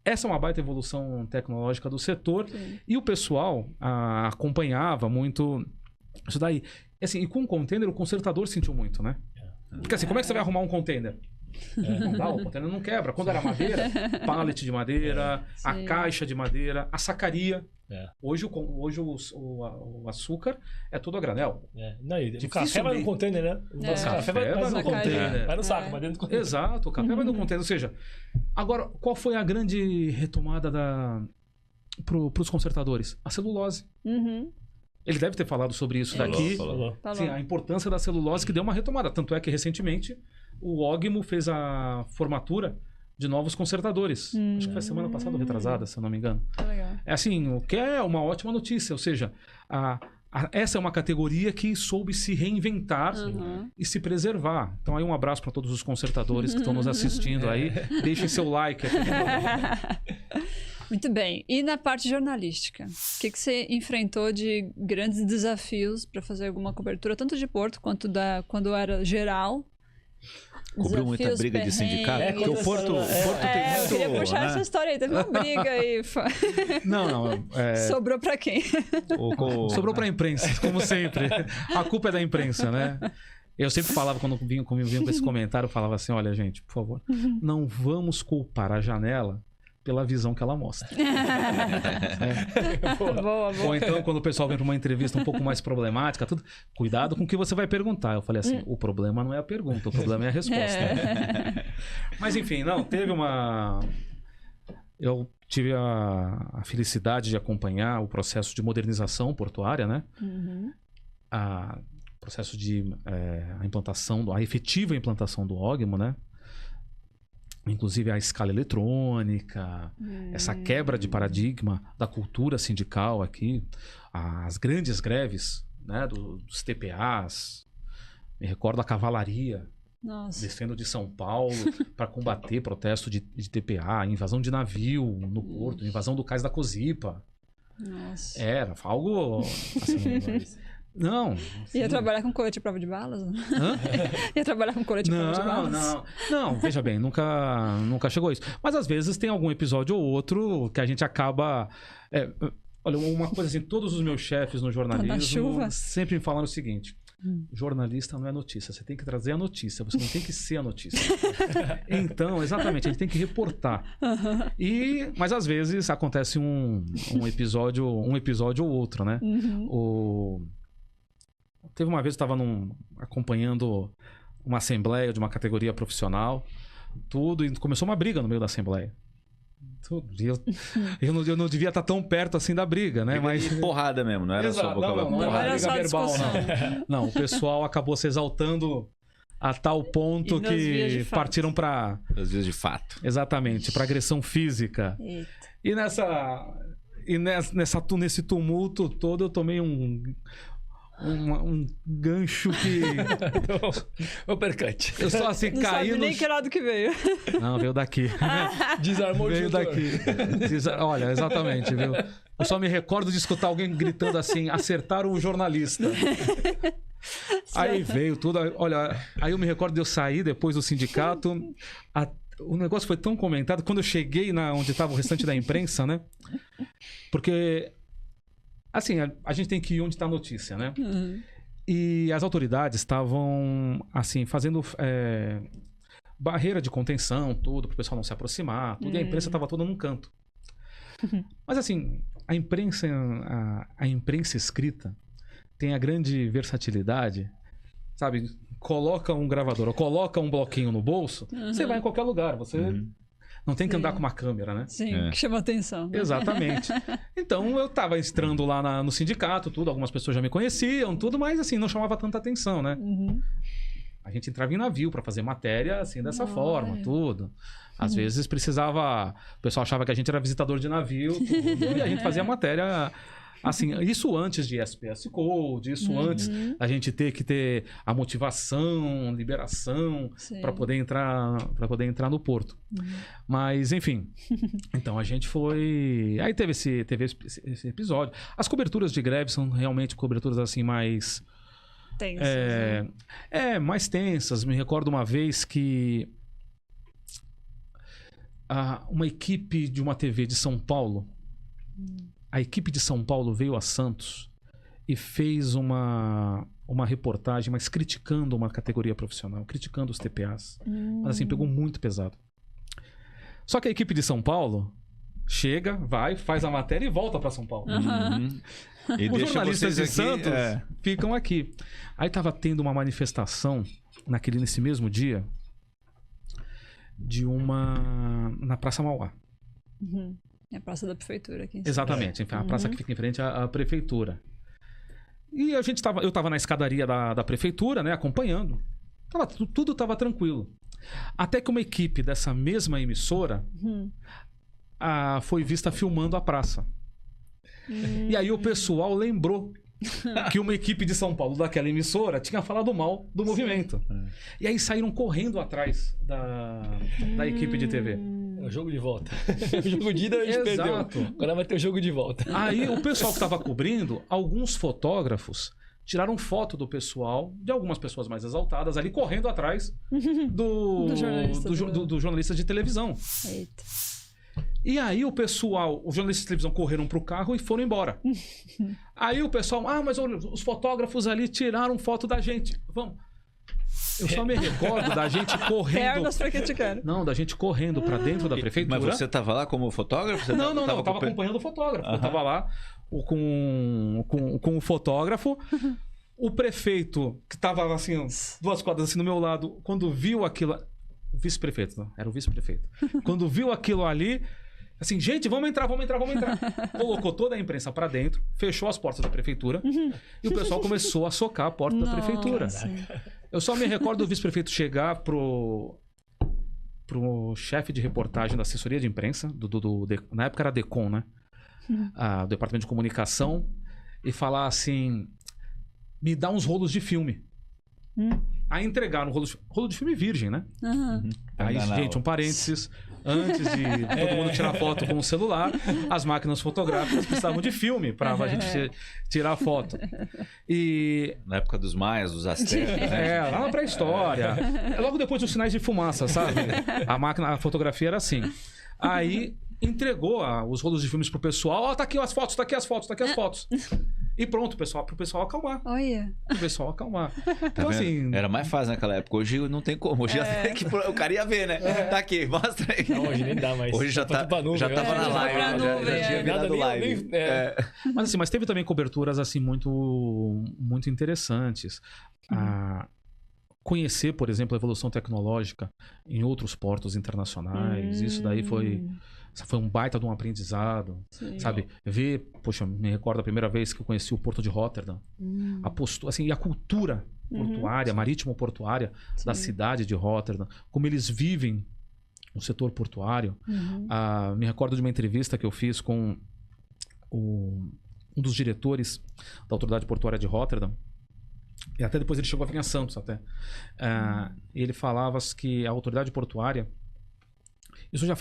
essa é uma baita evolução tecnológica do setor. Sim. E o pessoal acompanhava muito isso daí. Assim, e com o container, o consertador sentiu muito, né? Porque assim, como é que você vai arrumar um container? Não dá, o container não quebra. Quando era madeira, pallet de madeira, a caixa de madeira, a sacaria. Hoje o açúcar é tudo a granel. Não, o café vai no container, né? O café vai no container. Vai no saco, vai dentro do container. Exato, o café vai no container. Ou seja, agora, qual foi a grande retomada para os consertadores? A celulose. Ele deve ter falado sobre isso daqui. Falou. Sim, a importância da celulose que deu uma retomada. Tanto é que recentemente o Ogmo fez a formatura de novos consertadores. Acho que foi semana passada ou retrasada, se eu não me engano. Legal. É assim, o que é uma ótima notícia. Ou seja, essa é uma categoria que soube se reinventar e se preservar. Então aí um abraço para todos os consertadores que estão nos assistindo aí. Deixem seu like aqui. Muito bem. E na parte jornalística? O que você enfrentou de grandes desafios para fazer alguma cobertura, tanto de Porto quanto quando era geral? Cobriu muita briga de sindicato? Porque o Porto tem muito... Eu queria puxar essa história aí. Teve uma briga aí. Não. Sobrou pra quem? Sobrou pra imprensa, como sempre. A culpa é da imprensa, né? Eu sempre falava, quando vinha com esse comentário, eu falava assim, olha, gente, por favor, não vamos culpar a janela pela visão que ela mostra. Boa. Ou então, quando o pessoal vem para uma entrevista um pouco mais problemática, tudo, cuidado com o que você vai perguntar. Eu falei assim, o problema não é a pergunta, o problema é a resposta. Mas enfim, teve uma... Eu tive a felicidade de acompanhar o processo de modernização portuária, né? O processo de a efetiva implantação do OGMO, né? Inclusive a escala eletrônica, essa quebra de paradigma da cultura sindical aqui, as grandes greves, né, dos TPAs. Me recordo a cavalaria descendo de São Paulo para combater protesto de TPA, invasão de navio no porto, invasão do cais da Cozipa. Nossa. Era algo assim... Não. Assim... Ia trabalhar com colete de prova de balas? Ia trabalhar com colete de prova de balas? Não, veja bem, nunca chegou a isso. Mas às vezes tem algum episódio ou outro que a gente acaba... olha, uma coisa assim, todos os meus chefes no jornalismo sempre me falaram o seguinte: jornalista não é notícia, você tem que trazer a notícia, você não tem que ser a notícia. Então, exatamente, a gente tem que reportar. Mas às vezes acontece um episódio ou outro, né? Teve uma vez que eu estava acompanhando uma assembleia de uma categoria profissional, e começou uma briga no meio da assembleia. Eu não devia estar tão perto assim da briga, né? Mas porrada mesmo, não era só boca a boca. Não era briga verbal, não. Não, o pessoal acabou se exaltando a tal ponto que partiram para as vias de fato. Exatamente, para agressão física. Eita. Nesse tumulto todo eu tomei um gancho que... O percante. Eu só assim não caí sabe nem que lado que veio. Não, veio daqui. Desarmou veio o daqui. Olha, exatamente, viu? Eu só me recordo de escutar alguém gritando assim: acertaram o jornalista. Aí veio tudo. Olha, aí eu me recordo de eu sair depois do sindicato. O negócio foi tão comentado. Quando eu cheguei onde estava o restante da imprensa, né? Porque... Assim, a gente tem que ir onde está a notícia, né? E as autoridades estavam, assim, fazendo barreira de contenção, tudo, para o pessoal não se aproximar, tudo, e a imprensa estava toda num canto. Mas, assim, a imprensa escrita tem a grande versatilidade, sabe? Coloca um gravador ou coloca um bloquinho no bolso, você vai em qualquer lugar, você... Não tem que andar com uma câmera, né? Sim, que chama atenção. Né? Exatamente. Então, eu estava entrando lá no sindicato, tudo. Algumas pessoas já me conheciam, tudo. Mas, assim, não chamava tanta atenção, né? A gente entrava em navio para fazer matéria, assim, dessa forma, tudo. Às vezes precisava... O pessoal achava que a gente era visitador de navio, tudo, e a gente fazia matéria... Assim, isso antes de SPS Code, isso antes a gente ter que ter a motivação, liberação para poder entrar no porto. Mas, enfim. Então a gente foi... Aí teve esse episódio. As coberturas de greve são realmente coberturas assim mais... Tensas. Mais tensas. Me recordo uma vez que uma equipe de uma TV de São Paulo... A equipe de São Paulo veio a Santos e fez uma reportagem, mas criticando uma categoria profissional, criticando os TPAs. Mas assim, pegou muito pesado. Só que a equipe de São Paulo chega, vai, faz a matéria e volta para São Paulo. E os jornalistas de Santos aqui, ficam aqui. Aí estava tendo uma manifestação nesse mesmo dia na Praça Mauá. É a praça da prefeitura aqui. Exatamente, a praça que fica em frente à prefeitura. E eu estava na escadaria da prefeitura, né, acompanhando. Tudo estava tranquilo. Até que uma equipe dessa mesma emissora foi vista filmando a praça. E aí o pessoal lembrou que uma equipe de São Paulo daquela emissora tinha falado mal do movimento. E aí saíram correndo atrás da equipe de TV. É o jogo de volta. O jogo de ida a gente perdeu. Agora vai ter o jogo de volta. Aí o pessoal que estava cobrindo, alguns fotógrafos tiraram foto do pessoal, de algumas pessoas mais exaltadas, ali correndo atrás do jornalista de televisão. Eita. E aí o pessoal, os jornalistas de televisão correram pro carro e foram embora. Aí o pessoal, mas olha, os fotógrafos ali tiraram foto da gente. Vamos. Eu só me recordo da gente correndo. Não, da gente correndo pra dentro da prefeitura. Mas você tava lá como fotógrafo? Você não, eu tava acompanhando o fotógrafo. Eu tava lá com o fotógrafo. O prefeito, que tava assim, 2 quadras assim no meu lado, quando viu aquilo. O vice-prefeito, não, era o vice-prefeito. Quando viu aquilo ali, assim, gente, vamos entrar. Colocou toda a imprensa pra dentro, fechou as portas da prefeitura e o pessoal começou a socar a porta da prefeitura. Eu só me recordo do vice-prefeito chegar pro chefe de reportagem da assessoria de imprensa, na época era DECOM, né? Do Departamento de Comunicação, e falar assim: me dá uns rolos de filme. Aí entregaram um rolo de filme virgem, né? Aí, gente, um parênteses. Antes de todo mundo tirar foto com o celular, as máquinas fotográficas precisavam de filme para a gente tirar foto. E... Na época dos maias, dos astecas. Lá na pré-história. Logo depois dos sinais de fumaça, sabe? A fotografia era assim. Aí entregou os rolos de filmes pro pessoal. Tá aqui as fotos, tá aqui as fotos. E pronto, pro pessoal acalmar. Olha. O pessoal acalmar. Então, Tá assim... Era mais fácil naquela época. Hoje não tem como. Hoje até que o cara ia ver, né? Tá aqui, mostra aí. Não, hoje nem dá mais. Hoje já tava na live. Já tinha virado live. Mas teve também coberturas assim muito, muito interessantes. Conhecer, por exemplo, a evolução tecnológica em outros portos internacionais. Isso daí foi um baita de um aprendizado. Sim. Sabe? Poxa, me recordo a primeira vez que eu conheci o Porto de Rotterdam. A postura, assim, e a cultura portuária, marítimo-portuária da cidade de Rotterdam. Como eles vivem o setor portuário. Me recordo de uma entrevista que eu fiz com um dos diretores da Autoridade Portuária de Rotterdam. E até depois ele chegou a vir a Santos até. E ele falava que a autoridade portuária, isso já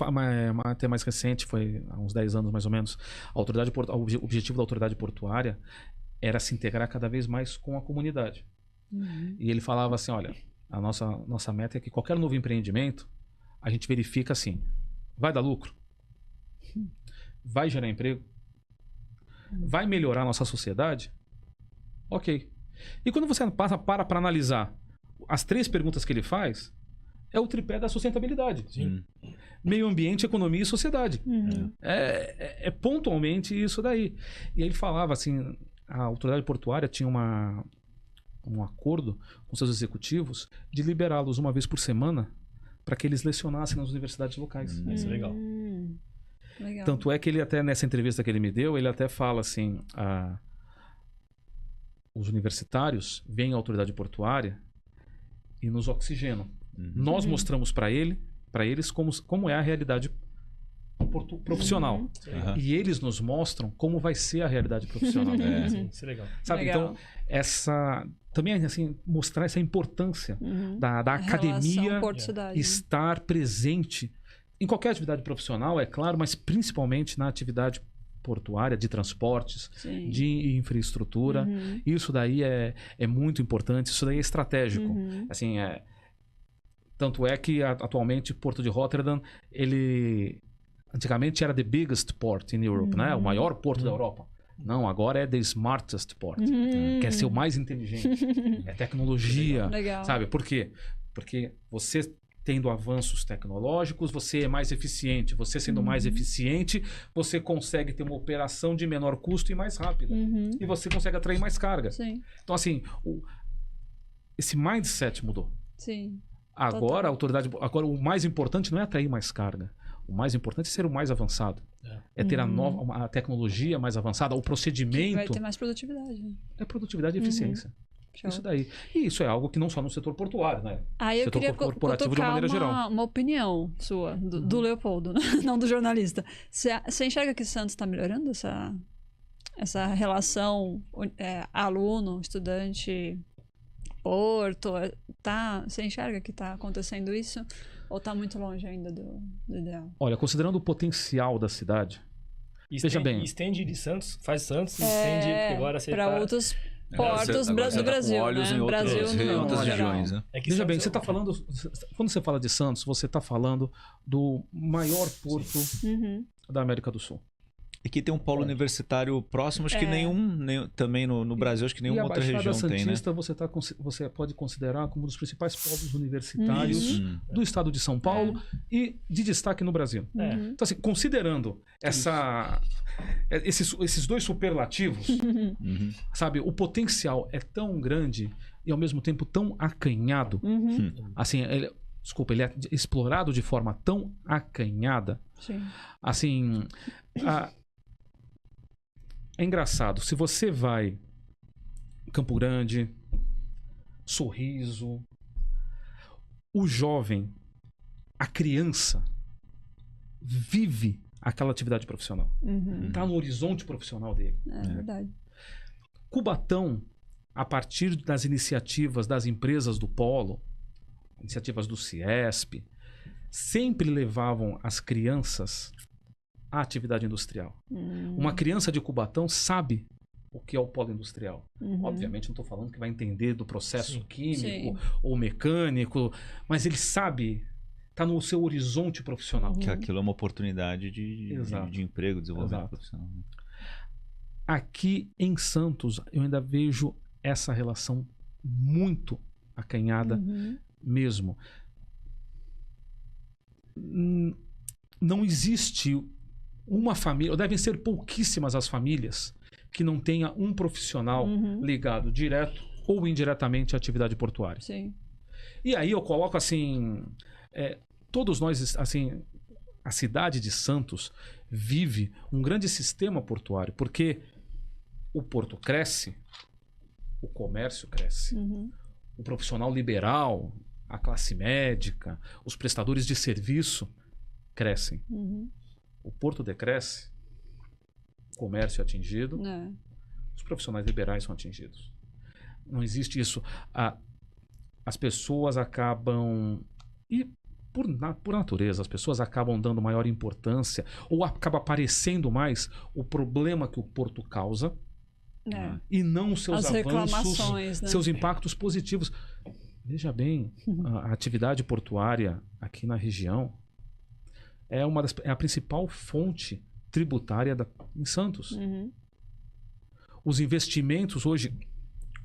até mais recente, foi há uns 10 anos mais ou menos, o objetivo da autoridade portuária era se integrar cada vez mais com a comunidade. E ele falava assim, olha, a nossa meta é que qualquer novo empreendimento, a gente verifica assim, vai dar lucro? Vai gerar emprego? Vai melhorar a nossa sociedade? Ok. E quando você para analisar as 3 perguntas que ele faz, é o tripé da sustentabilidade. Sim. Meio ambiente, economia e sociedade. É pontualmente isso daí. E ele falava assim, a autoridade portuária tinha um acordo com seus executivos de liberá-los uma vez por semana para que eles lecionassem nas universidades locais. Isso é legal. Legal. Tanto é que ele até, nessa entrevista que ele me deu, ele até fala assim, os universitários veem a autoridade portuária e nos oxigenam. Nós mostramos para eles como é a realidade profissional. E eles nos mostram como vai ser a realidade profissional. Isso é legal. Sabe? Legal. Então, também assim, mostrar essa importância da academia estar presente em qualquer atividade profissional, é claro, mas principalmente na atividade portuária, de transportes, de infraestrutura. Isso daí é muito importante, isso daí é estratégico. Assim, tanto é que atualmente Porto de Rotterdam, ele antigamente era the biggest port in Europe, né? O maior porto da Europa. Não, agora é the smartest port. Quer ser o mais inteligente. É tecnologia. Legal. Sabe? Por quê? Porque você tendo avanços tecnológicos, você é mais eficiente. Você sendo mais eficiente, você consegue ter uma operação de menor custo e mais rápida. E você consegue atrair mais carga. Sim. Então, assim, esse mindset mudou. Sim. Agora, o mais importante não é atrair mais carga. O mais importante é ser o mais avançado. É ter a tecnologia mais avançada, o procedimento. Vai ter mais produtividade. É produtividade e eficiência. Show. Isso daí. E isso é algo que não só no setor portuário, né? Aí eu setor queria corporativo de uma maneira geral. uma opinião sua, do Leopoldo, não do jornalista. Você enxerga que Santos está melhorando essa relação aluno, estudante, Porto? Você enxerga que está acontecendo isso? Ou está muito longe ainda do ideal? Olha, considerando o potencial da cidade, veja bem. Estende de Santos, faz Santos, estende, porque agora você para outros portos do Brasil, olhos né? em Brasil outras regiões, né? Veja bem, você está falando... Quando você fala de Santos, você está falando do maior porto da América do Sul. E que tem um polo universitário próximo, acho que nenhum também no Brasil, acho que nenhuma outra região tem, né? Você pode considerar como um dos principais polos universitários do estado de São Paulo e de destaque no Brasil. Então, assim, considerando esses dois superlativos, sabe, o potencial é tão grande e ao mesmo tempo tão acanhado, assim, ele é explorado de forma tão acanhada. Sim. Assim, é engraçado, se você vai Campo Grande, Sorriso, o jovem, a criança, vive aquela atividade profissional. Está no horizonte profissional dele. É verdade. Cubatão, a partir das iniciativas das empresas do Polo, iniciativas do CIESP, sempre levavam as crianças à atividade industrial. Uma criança de Cubatão sabe o que é o polo industrial. Obviamente não estou falando que vai entender do processo químico ou mecânico, mas ele sabe, está no seu horizonte profissional. Que aquilo é uma oportunidade de emprego, desenvolvimento profissional. Aqui em Santos eu ainda vejo essa relação muito acanhada mesmo. Não existe uma família, ou devem ser pouquíssimas as famílias que não tenha um profissional ligado direto ou indiretamente à atividade portuária. Sim. E aí eu coloco assim, todos nós, assim, a cidade de Santos vive um grande sistema portuário, porque o porto cresce, o comércio cresce, o profissional liberal, a classe médica, os prestadores de serviço crescem. O porto decresce, o comércio é atingido, os profissionais liberais são atingidos. Não existe isso. As pessoas acabam... E por natureza, as pessoas acabam dando maior importância ou acaba aparecendo mais o problema que o porto causa e não os seus avanços, né? seus impactos positivos. Veja bem, a atividade portuária aqui na região é a principal fonte tributária em Santos. Os investimentos hoje,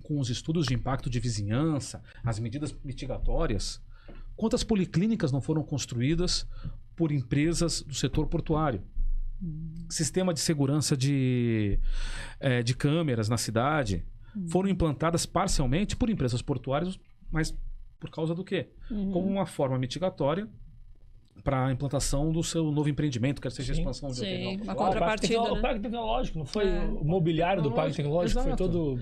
com os estudos de impacto de vizinhança, as medidas mitigatórias, quantas policlínicas não foram construídas por empresas do setor portuário? Sistema de segurança de câmeras na cidade foram implantadas parcialmente por empresas portuárias, mas por causa do quê? Como uma forma mitigatória para a implantação do seu novo empreendimento, quer seja a expansão de uma contrapartida. O Parque Tecnológico, não foi o mobiliário do Parque Tecnológico, foi todo...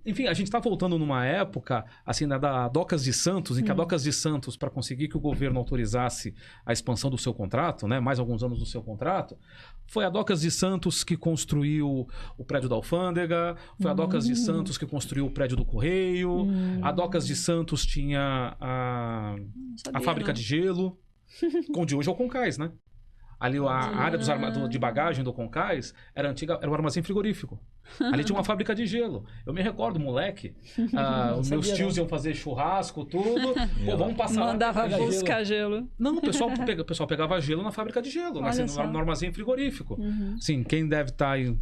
Enfim, a gente está voltando numa época, assim, da Docas de Santos, em que a Docas de Santos, para conseguir que o governo autorizasse a expansão do seu contrato, né, mais alguns anos do seu contrato, foi a Docas de Santos que construiu o prédio da Alfândega, foi a Docas de Santos que construiu o prédio do Correio, a Docas de Santos tinha a fábrica de gelo, onde hoje é o Concais, né? Ali a área de bagagem do Concais era o armazém frigorífico. Ali tinha uma fábrica de gelo. Eu me recordo, moleque, os meus tios iam fazer churrasco, tudo. Pô, vamos passar lá. Mandava buscar gelo. Não, o pessoal pegava gelo na fábrica de gelo, né? Assim, no armazém frigorífico. Sim, quem deve estar aí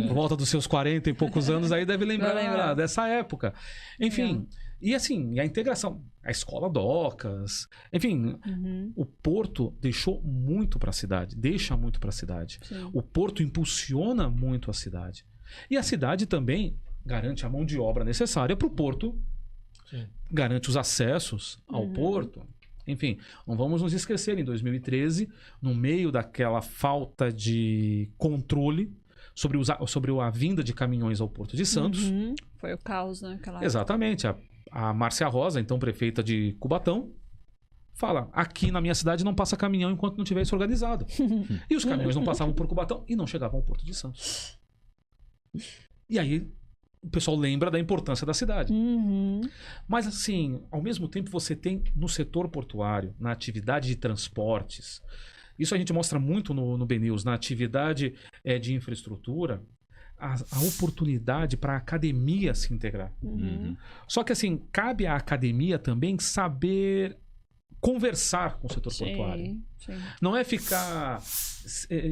por volta dos seus 40 e poucos anos aí deve lembrar dessa época. Enfim, e assim, a integração, a escola Docas, enfim, o porto deixou muito para a cidade, deixa muito para a cidade. Sim. O porto impulsiona muito a cidade. E a cidade também garante a mão de obra necessária para o porto, garante os acessos ao porto. Enfim, não vamos nos esquecer, em 2013, no meio daquela falta de controle, sobre a vinda de caminhões ao Porto de Santos. Foi o caos, né? Exatamente. A Márcia Rosa, então prefeita de Cubatão, fala, aqui na minha cidade não passa caminhão enquanto não tiver isso organizado. E os caminhões não passavam por Cubatão e não chegavam ao Porto de Santos. E aí o pessoal lembra da importância da cidade. Mas assim, ao mesmo tempo você tem no setor portuário, na atividade de transportes, isso a gente mostra muito no BNews, na atividade de infraestrutura, a oportunidade para a academia se integrar. Só que assim, cabe à academia também saber conversar com o setor portuário. Sim. Não é ficar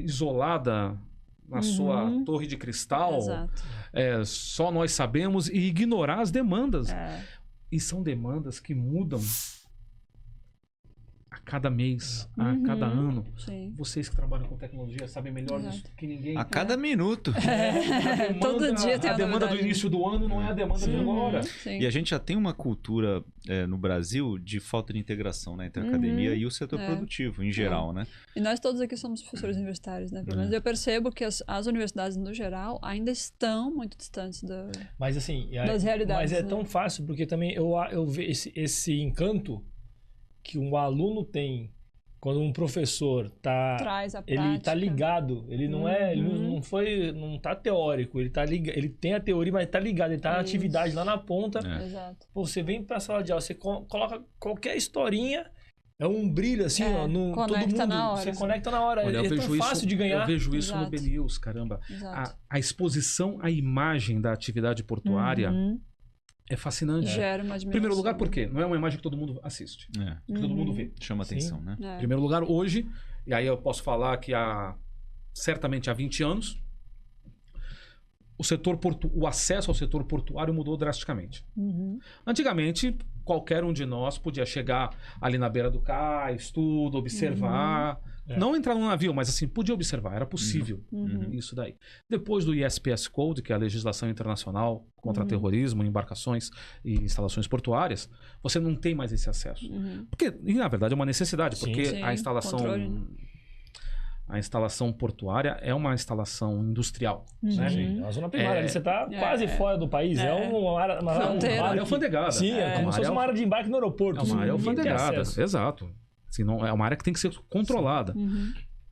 isolada na sua torre de cristal, só nós sabemos, e ignorar as demandas. E são demandas que mudam a cada mês, a cada ano. Sim. Vocês que trabalham com tecnologia sabem melhor disso que ninguém. A cada minuto. Todo dia tem a demanda do início do ano não é a demanda de agora. E a gente já tem uma cultura no Brasil de falta de integração, né, entre a academia e o setor produtivo, em geral, né? E nós todos aqui somos professores universitários, né? Pelo menos eu percebo que as universidades, no geral, ainda estão muito distantes mas, assim, das realidades. Mas é tão fácil, porque também eu vejo esse encanto que um aluno tem quando um professor traz a prática. Ele tá ligado, ele não não tá teórico, ele tá ligado, ele tem a teoria, mas tá ligado, ele tá na atividade lá na ponta. Exato. Pô, você vem pra sala de aula, você coloca qualquer historinha, é um brilho assim, ó, no todo mundo, na hora, você conecta na hora. Olha, é tão fácil de ganhar. Eu vejo isso no BNews, caramba. A exposição à imagem da atividade portuária é fascinante. Gera uma admiração. Em primeiro lugar, por quê? Não é uma imagem que todo mundo assiste. Que todo mundo vê. Chama atenção, né? Em primeiro lugar, hoje, e aí eu posso falar que certamente há 20 anos, o acesso ao setor portuário mudou drasticamente. Antigamente, qualquer um de nós podia chegar ali na beira do cais, tudo, observar. Não entrar num navio, mas assim, podia observar, era possível isso daí. Depois do ISPS Code, que é a legislação internacional contra terrorismo, embarcações e instalações portuárias, você não tem mais esse acesso. Porque, na verdade, é uma necessidade, porque a instalação... A instalação portuária é uma instalação industrial. Né? Sim, é uma zona primária. Ali você está quase fora do país. É uma área alfandegada. Sim, é como se fosse uma área de embarque no aeroporto. É uma área alfandegada, exato. Assim, não, é uma área que tem que ser controlada.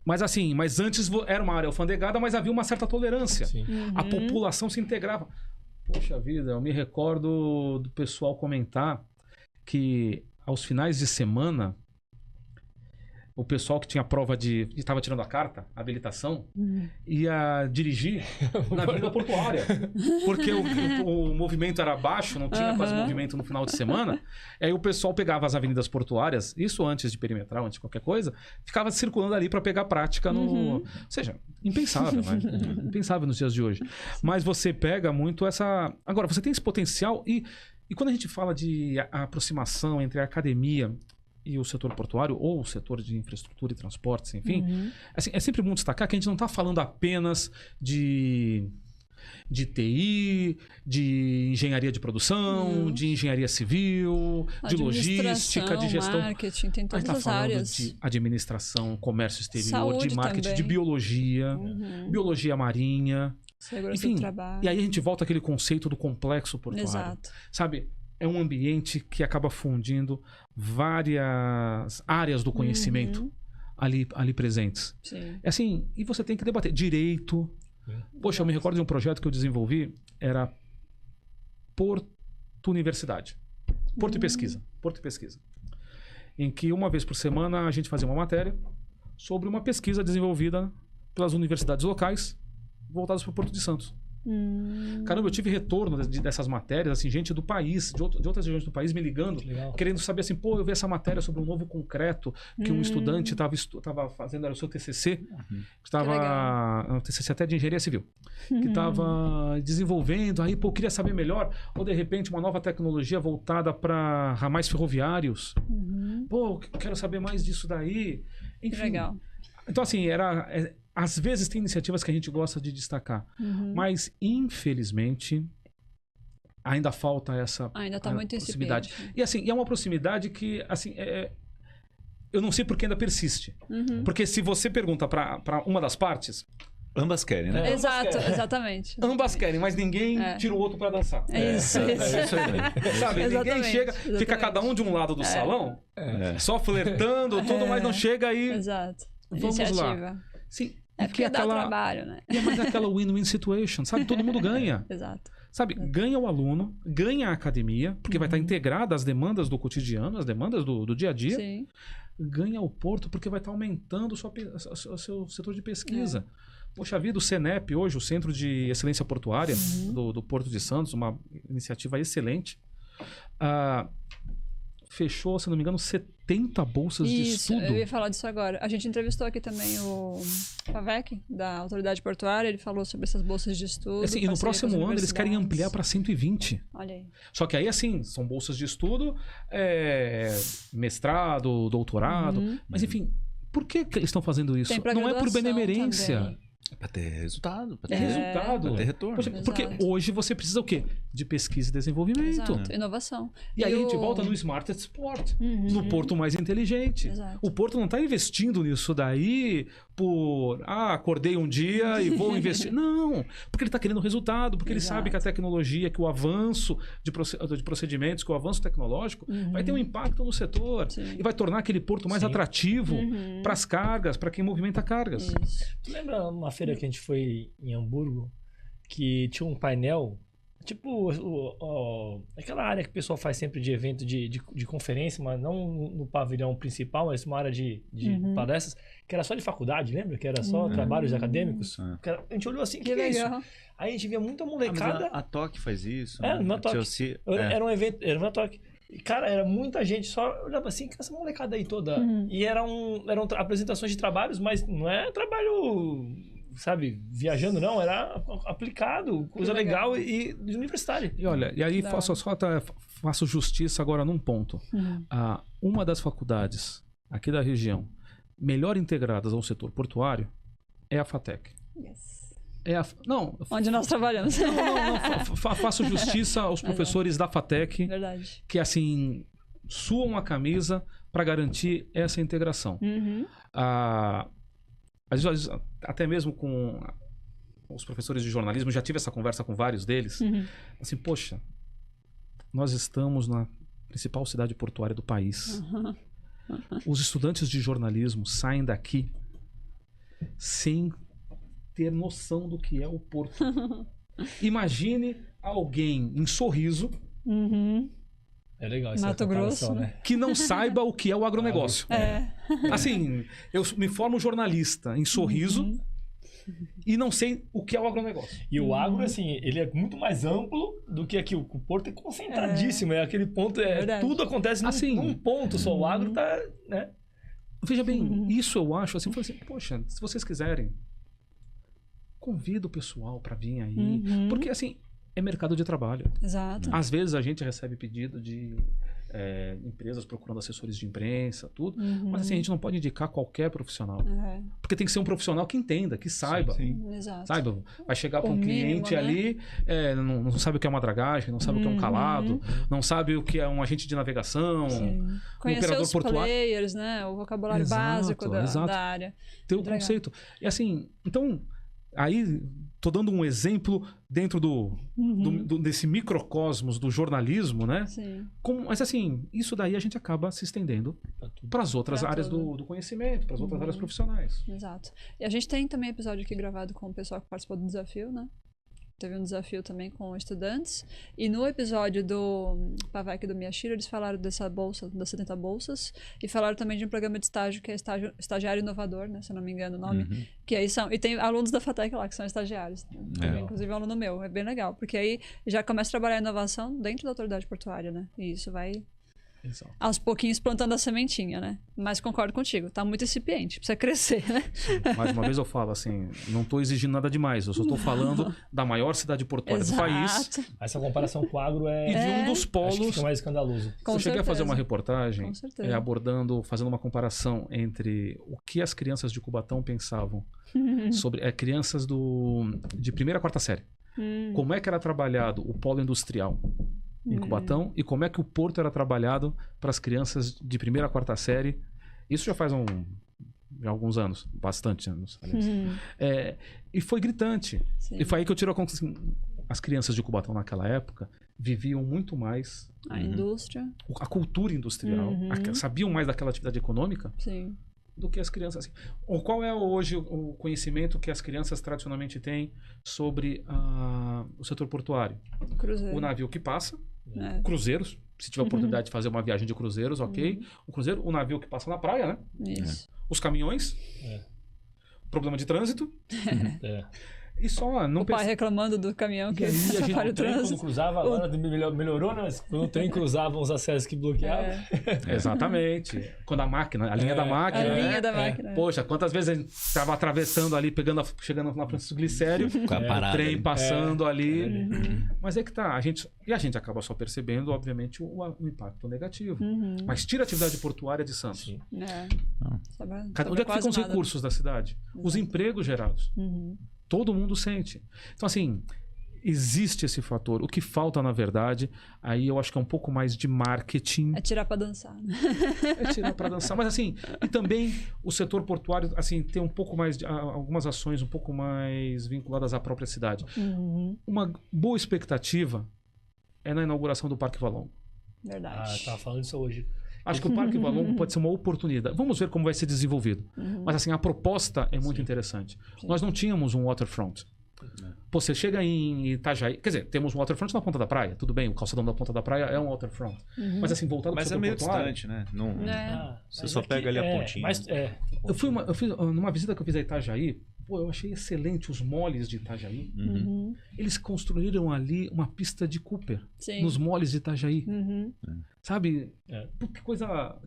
Mas assim, antes era uma área alfandegada, mas havia uma certa tolerância. A população se integrava. Poxa vida, eu me recordo do pessoal comentar que aos finais de semana o pessoal que tinha prova estava tirando a carta, a habilitação, ia dirigir na Avenida Portuária. Porque o movimento era baixo, não tinha quase movimento no final de semana. E aí o pessoal pegava as avenidas portuárias, isso antes de perimetral, antes de qualquer coisa, ficava circulando ali para pegar prática no... Ou seja, impensável, né? Impensável nos dias de hoje. Mas você pega muito essa... Agora, você tem esse potencial e quando a gente fala de aproximação entre a academia e o setor portuário, ou o setor de infraestrutura e transportes, enfim, assim, é sempre bom destacar que a gente não está falando apenas de TI, de engenharia de produção, de engenharia civil, de logística, de gestão. Marketing, tem todas as áreas. De administração, comércio exterior, saúde de marketing, também. de biologia, biologia marinha. Segurança enfim, do trabalho. E aí a gente volta àquele conceito do complexo portuário. Exato. Sabe? É um ambiente que acaba fundindo várias áreas do conhecimento ali presentes. Sim. É assim, e você tem que debater. Direito. Poxa, eu me recordo de um projeto que eu desenvolvi, era Porto Universidade. Porto e Pesquisa. Em que uma vez por semana a gente fazia uma matéria sobre uma pesquisa desenvolvida pelas universidades locais voltadas para o Porto de Santos. Caramba, eu tive retorno dessas matérias, assim, gente do país, de outras regiões do país me ligando, querendo saber assim, pô, eu vi essa matéria sobre um novo concreto que um estudante estava fazendo, era o seu TCC, que estava, um TCC até de engenharia civil, que estava desenvolvendo, aí, pô, eu queria saber melhor, ou de repente uma nova tecnologia voltada para ramais ferroviários, pô, quero saber mais disso daí, enfim. Que legal. Então, assim, às vezes tem iniciativas que a gente gosta de destacar, mas infelizmente ainda falta essa tá muito proximidade. incipiente. E assim, é uma proximidade que assim, eu não sei por que ainda persiste. Porque se você pergunta para uma das partes, Ambas querem, né? Exato, exatamente. Ambas querem, mas ninguém tira o outro pra dançar. É isso aí. Sabe? Ninguém chega, fica exatamente. cada um de um lado do salão, só flertando, tudo, mas não chega aí. Exato. Vamos Iniciativa. lá. Sim. Porque dá trabalho, né? E é mais aquela win-win situation, sabe? Todo mundo ganha. Exato. Sabe? Ganha o aluno, ganha a academia, porque vai estar integrada às demandas do cotidiano, às demandas do dia a dia. Sim. Ganha o Porto, porque vai estar aumentando o seu setor de pesquisa. Poxa vida, o CENEP hoje, o Centro de Excelência Portuária do Porto de Santos, uma iniciativa excelente, fechou, se não me engano, 70 bolsas de estudo. Eu ia falar disso agora. A gente entrevistou aqui também o Pavec, da Autoridade Portuária, ele falou sobre essas bolsas de estudo. Assim, e no próximo ano eles querem ampliar para 120. Olha aí. Só que aí, assim, são bolsas de estudo, mestrado, doutorado, mas enfim, por que eles estão fazendo isso? Não é por benemerência. Também. Pra ter resultado, pra ter resultado. Pra ter retorno. Poxa, porque hoje você precisa o quê? De pesquisa e desenvolvimento. Exato. Inovação. E aí a gente volta no Smart Sport, no porto mais inteligente. Exato. O porto não está investindo nisso daí por, acordei um dia e vou investir. Não, porque ele está querendo resultado, porque ele sabe que a tecnologia, que o avanço de procedimentos, que o avanço tecnológico vai ter um impacto no setor e vai tornar aquele porto mais atrativo para as cargas, para quem movimenta cargas. Isso. Tu lembra uma feira que a gente foi em Hamburgo, que tinha um painel, tipo aquela área que o pessoal faz sempre de evento de conferência, mas não no pavilhão principal, mas uma área de palestras, que era só de faculdade, lembra? Que era só trabalhos acadêmicos. A gente olhou assim, que é isso? Aí a gente via muita molecada. A TOC faz isso. Na TOC. Era um evento, era uma TOC. Cara, era muita gente, só olhava assim, que essa molecada aí toda. E eram apresentações de trabalhos, mas não é trabalho, sabe, viajando, não. Era aplicado, coisa legal e universitária. E olha, e aí faço justiça agora num ponto. Uma das faculdades aqui da região melhor integradas ao setor portuário é a FATEC. Yes. Onde nós trabalhamos. Faço justiça aos professores da FATEC. Verdade. Que, assim, suam a camisa para garantir essa integração. Às vezes, até mesmo com os professores de jornalismo, já tive essa conversa com vários deles. Assim, poxa, nós estamos na principal cidade portuária do país. Os estudantes de jornalismo saem daqui sem ter noção do que é o porto. Imagine alguém em Sorriso, é legal essa Mato Grosso, né? que não saiba o que é o agronegócio. Assim, eu me formo jornalista em Sorriso e não sei o que é o agronegócio. E o agro, assim, ele é muito mais amplo do que aqui. O porto é concentradíssimo. É aquele ponto, tudo acontece num ponto só. O agro tá, né? Veja bem, isso eu acho assim, poxa, se vocês quiserem, convido o pessoal para vir aí, porque assim, é mercado de trabalho. Exato. Às vezes a gente recebe pedido de empresas procurando assessores de imprensa, tudo, mas assim, a gente não pode indicar qualquer profissional. Porque tem que ser um profissional que entenda, que saiba. Exato. Saiba, vai chegar para um cliente ali, não sabe o que é uma dragagem, não sabe o que é um calado, não sabe o que é um agente de navegação, um conhecer operador os portuário. Players, né? O vocabulário básico da área. Ter o conceito. E assim, então, aí tô dando um exemplo dentro desse microcosmos do jornalismo, né? Sim. Mas assim, isso daí a gente acaba se estendendo para as outras áreas do conhecimento, para as outras áreas profissionais. Exato. E a gente tem também episódio aqui gravado com o pessoal que participou do desafio, né? Teve um desafio também com estudantes. E no episódio do Pavec e do Miyashiro, eles falaram dessa bolsa, das 70 bolsas, e falaram também de um programa de estágio que é estagiário inovador, né? Se eu não me engano o nome. Que aí e tem alunos da FATEC lá, que são estagiários. Inclusive um aluno meu. É bem legal. Porque aí já começa a trabalhar a inovação dentro da autoridade portuária, né? E isso vai... Exato. Aos pouquinhos plantando a sementinha, né? Mas concordo contigo, tá muito incipiente, precisa crescer, né? Mais uma vez eu falo assim, não estou exigindo nada demais, eu só estou falando da maior cidade portuária do país. Essa comparação com o agro e de um dos polos. Acho que fica mais escandaloso. Eu cheguei a fazer uma reportagem fazendo uma comparação entre o que as crianças de Cubatão pensavam sobre crianças de primeira a quarta série. Como é que era trabalhado o polo industrial em Cubatão e como é que o porto era trabalhado para as crianças de primeira a quarta série. Isso já faz já há alguns anos, bastante anos, aliás. E foi gritante. Sim. E foi aí que eu tiro a conclusão. As crianças de Cubatão naquela época viviam muito mais A indústria. a cultura industrial, sabiam mais daquela atividade econômica Sim. do que as crianças. Assim. Qual é hoje o conhecimento que as crianças tradicionalmente têm sobre o setor portuário? Cruzeiro. O navio que passa, É. cruzeiros, se tiver oportunidade de fazer uma viagem de cruzeiros, ok. O cruzeiro, o navio que passa na praia, né? Isso. Os caminhões, problema de trânsito, e só não O pai reclamando do caminhão que E aí a gente- atrapalha o O trem, quando trânsito. cruzava, agora melhorou, né? Quando o trem cruzava os acessos que bloqueavam. Exatamente. Quando a linha da A máquina. né? linha da máquina. Poxa, quantas vezes a gente estava atravessando ali, chegando na Francisco Glicério, Com a o parada trem ali. passando ali. Mas é que tá, a gente acaba só percebendo, obviamente, o impacto negativo. Mas tira a atividade portuária de Santos. Sim. É. Sobra Onde é que quase ficam os nada. recursos da cidade? Os empregos gerados. Todo mundo sente. Então, assim, existe esse fator. O que falta, na verdade, aí eu acho que é um pouco mais de marketing. É tirar pra dançar. Né? É tirar para dançar. Mas, assim, e também o setor portuário, assim, tem um pouco mais de algumas ações um pouco mais vinculadas à própria cidade. Uma boa expectativa é na inauguração do Parque Valongo. Verdade. Tava falando isso hoje. Acho que o Parque Valongo pode ser uma oportunidade. Vamos ver como vai ser desenvolvido. Mas, assim, a proposta é muito interessante. Nós não tínhamos um waterfront. Pô, você chega em Itajaí... Quer dizer, temos um waterfront na ponta da praia. Tudo bem, o calçadão da ponta da praia é um waterfront. Mas, assim, voltado para o Mas é setor meio portuário... distante, né? Não, você Mas só aqui pega ali a pontinha. Eu fiz numa visita que eu fiz a Itajaí, pô, eu achei excelente os moles de Itajaí. Eles construíram ali uma pista de Cooper Sim. nos moles de Itajaí. Sabe? Pô,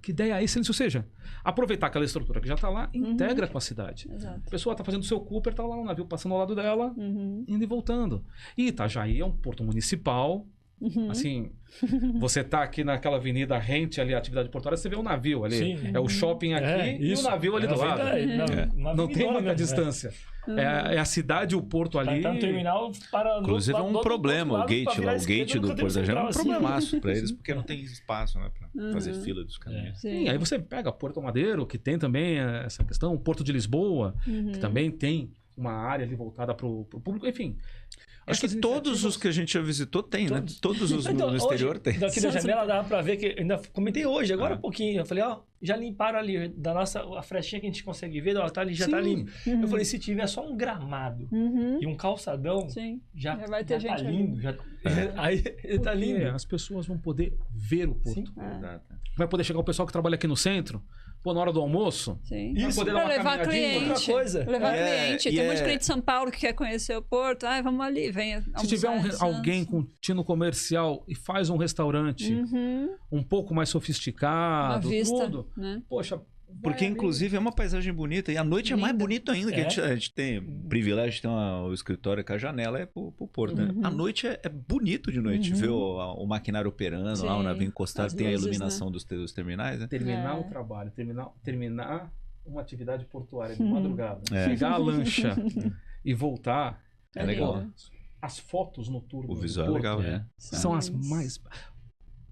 que ideia excelente. Ou seja, aproveitar aquela estrutura que já está lá, integra com a cidade. Exato. A pessoa está fazendo o seu Cooper, está lá um navio passando ao lado dela, indo e voltando. E Itajaí é um porto municipal. Assim, você tá aqui naquela avenida rente ali, a atividade portuária, você vê um navio ali. Sim. É o shopping aqui e o navio ali do lado. Não tem muita distância. É a cidade, o porto ali. Tá no terminal para Inclusive é um problema, o gate lá, o gate gate do Porto da Gema é um problemaço para eles, porque não tem espaço, né, para fazer fila dos caminhões. Sim, aí você pega Porto Madeiro, que tem também essa questão, o Porto de Lisboa, que também tem uma área ali voltada para o público, enfim. Acho que todos os que a gente já visitou tem, né? Todos os Então, no exterior hoje, tem. Daqui da janela dava pra ver que... Ainda comentei hoje, agora um pouquinho. Eu falei, já limparam ali da nossa... A frechinha que a gente consegue ver, tá ali, já tá limpo. Eu falei, se tiver só um gramado e um calçadão, Sim. já vai ter tá gente lindo. Aí tá lindo. As pessoas vão poder ver o porto. Exato. Vai poder chegar o pessoal que trabalha aqui no centro, pô, na hora do almoço. Sim. Vai poder dar Pra uma levar caminhadinha. cliente. Outra coisa. Levar cliente. Tem muito é- cliente de São Paulo que quer conhecer o Porto. Vamos ali, venha Se tiver almoçar em alguém Santos. com tino comercial e faz um restaurante um pouco mais Uma sofisticado, vista, tudo, né? poxa... Porque, vai ali. inclusive, é uma paisagem bonita. E à noite é mais Linda. bonito ainda. Que a gente tem o privilégio de ter o escritório que a janela é pro porto. Né? À noite é bonito de noite. Ver o maquinário operando, Sim. lá o navio encostado, As tem luzes, a iluminação dos terminais. Né? Terminar É. o trabalho, terminar uma atividade portuária de madrugada, É. pegar a lancha e voltar. É legal. lindo. As fotos noturnas O do visual é porto legal, né? são as mais...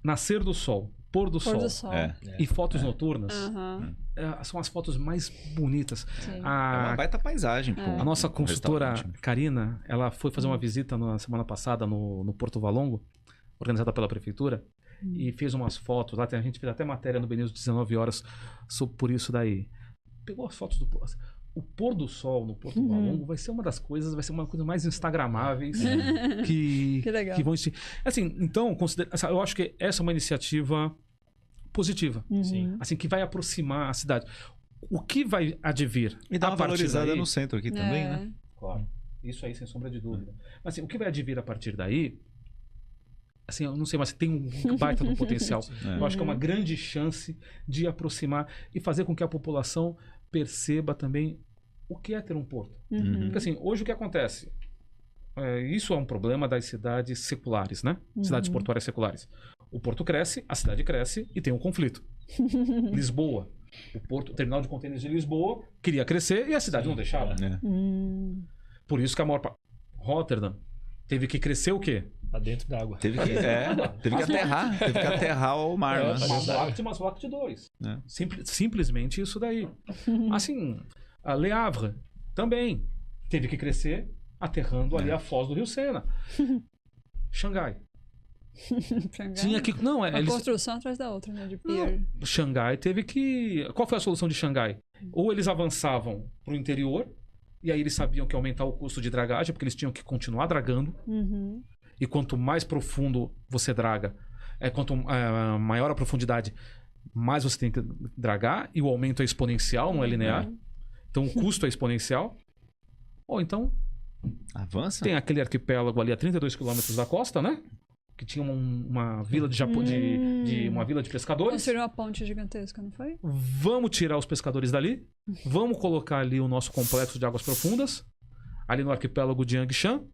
Nascer do sol, pôr do Pôr sol do sol. É. e fotos noturnas Aham. são as fotos mais bonitas. Sim. É uma baita paisagem. A nossa consultora restaurante. Karina, ela foi fazer uma visita na semana passada no Porto Valongo, organizada pela prefeitura, e fez umas fotos. Lá a gente fez até matéria no BNews 19 horas por isso daí. Pegou as fotos do o pôr do sol no Porto Valongo vai ser uma das coisas, vai ser uma coisa mais instagramáveis que legal. vão existir. Assim, então, eu acho que essa é uma iniciativa positiva, Sim. assim, que vai aproximar a cidade. O que vai advir E dá a uma partir valorizada daí, no centro aqui também, né? Claro. Isso aí, sem sombra de dúvida. Mas assim, o que vai advir a partir daí, assim, eu não sei, mas tem um baita do potencial. Eu acho que é uma grande chance de aproximar e fazer com que a população perceba também o que é ter um porto. Porque assim, hoje o que acontece? Isso é um problema das cidades seculares, né? Cidades portuárias seculares. O porto cresce, a cidade cresce e tem um conflito. Lisboa. O terminal de contêineres de Lisboa queria crescer e a cidade não deixava. É. Por isso que a maior parte... Rotterdam Teve que crescer o quê? Pra dentro da água. Teve que aterrar o mar, né? Mas Locked 2. Simplesmente isso daí. Assim, a Le Havre também teve que crescer aterrando ali a foz do Rio Sena. Xangai. Tinha que... Não, uma construção atrás da outra, né? De pier. Xangai teve que... Qual foi a solução de Xangai? Ou eles avançavam pro interior, e aí eles sabiam que ia aumentar o custo de dragagem, porque eles tinham que continuar dragando. E quanto mais profundo você draga, quanto maior a profundidade, mais você tem que dragar, e o aumento é exponencial, não é linear. Então o custo é exponencial. Ou então... Avança? Tem aquele arquipélago ali a 32 quilômetros da costa, né? Que tinha uma vila uma vila de pescadores. Construiu uma ponte gigantesca, não foi? Vamos tirar os pescadores dali. Vamos colocar ali o nosso complexo de águas profundas, ali no arquipélago de Yangshan.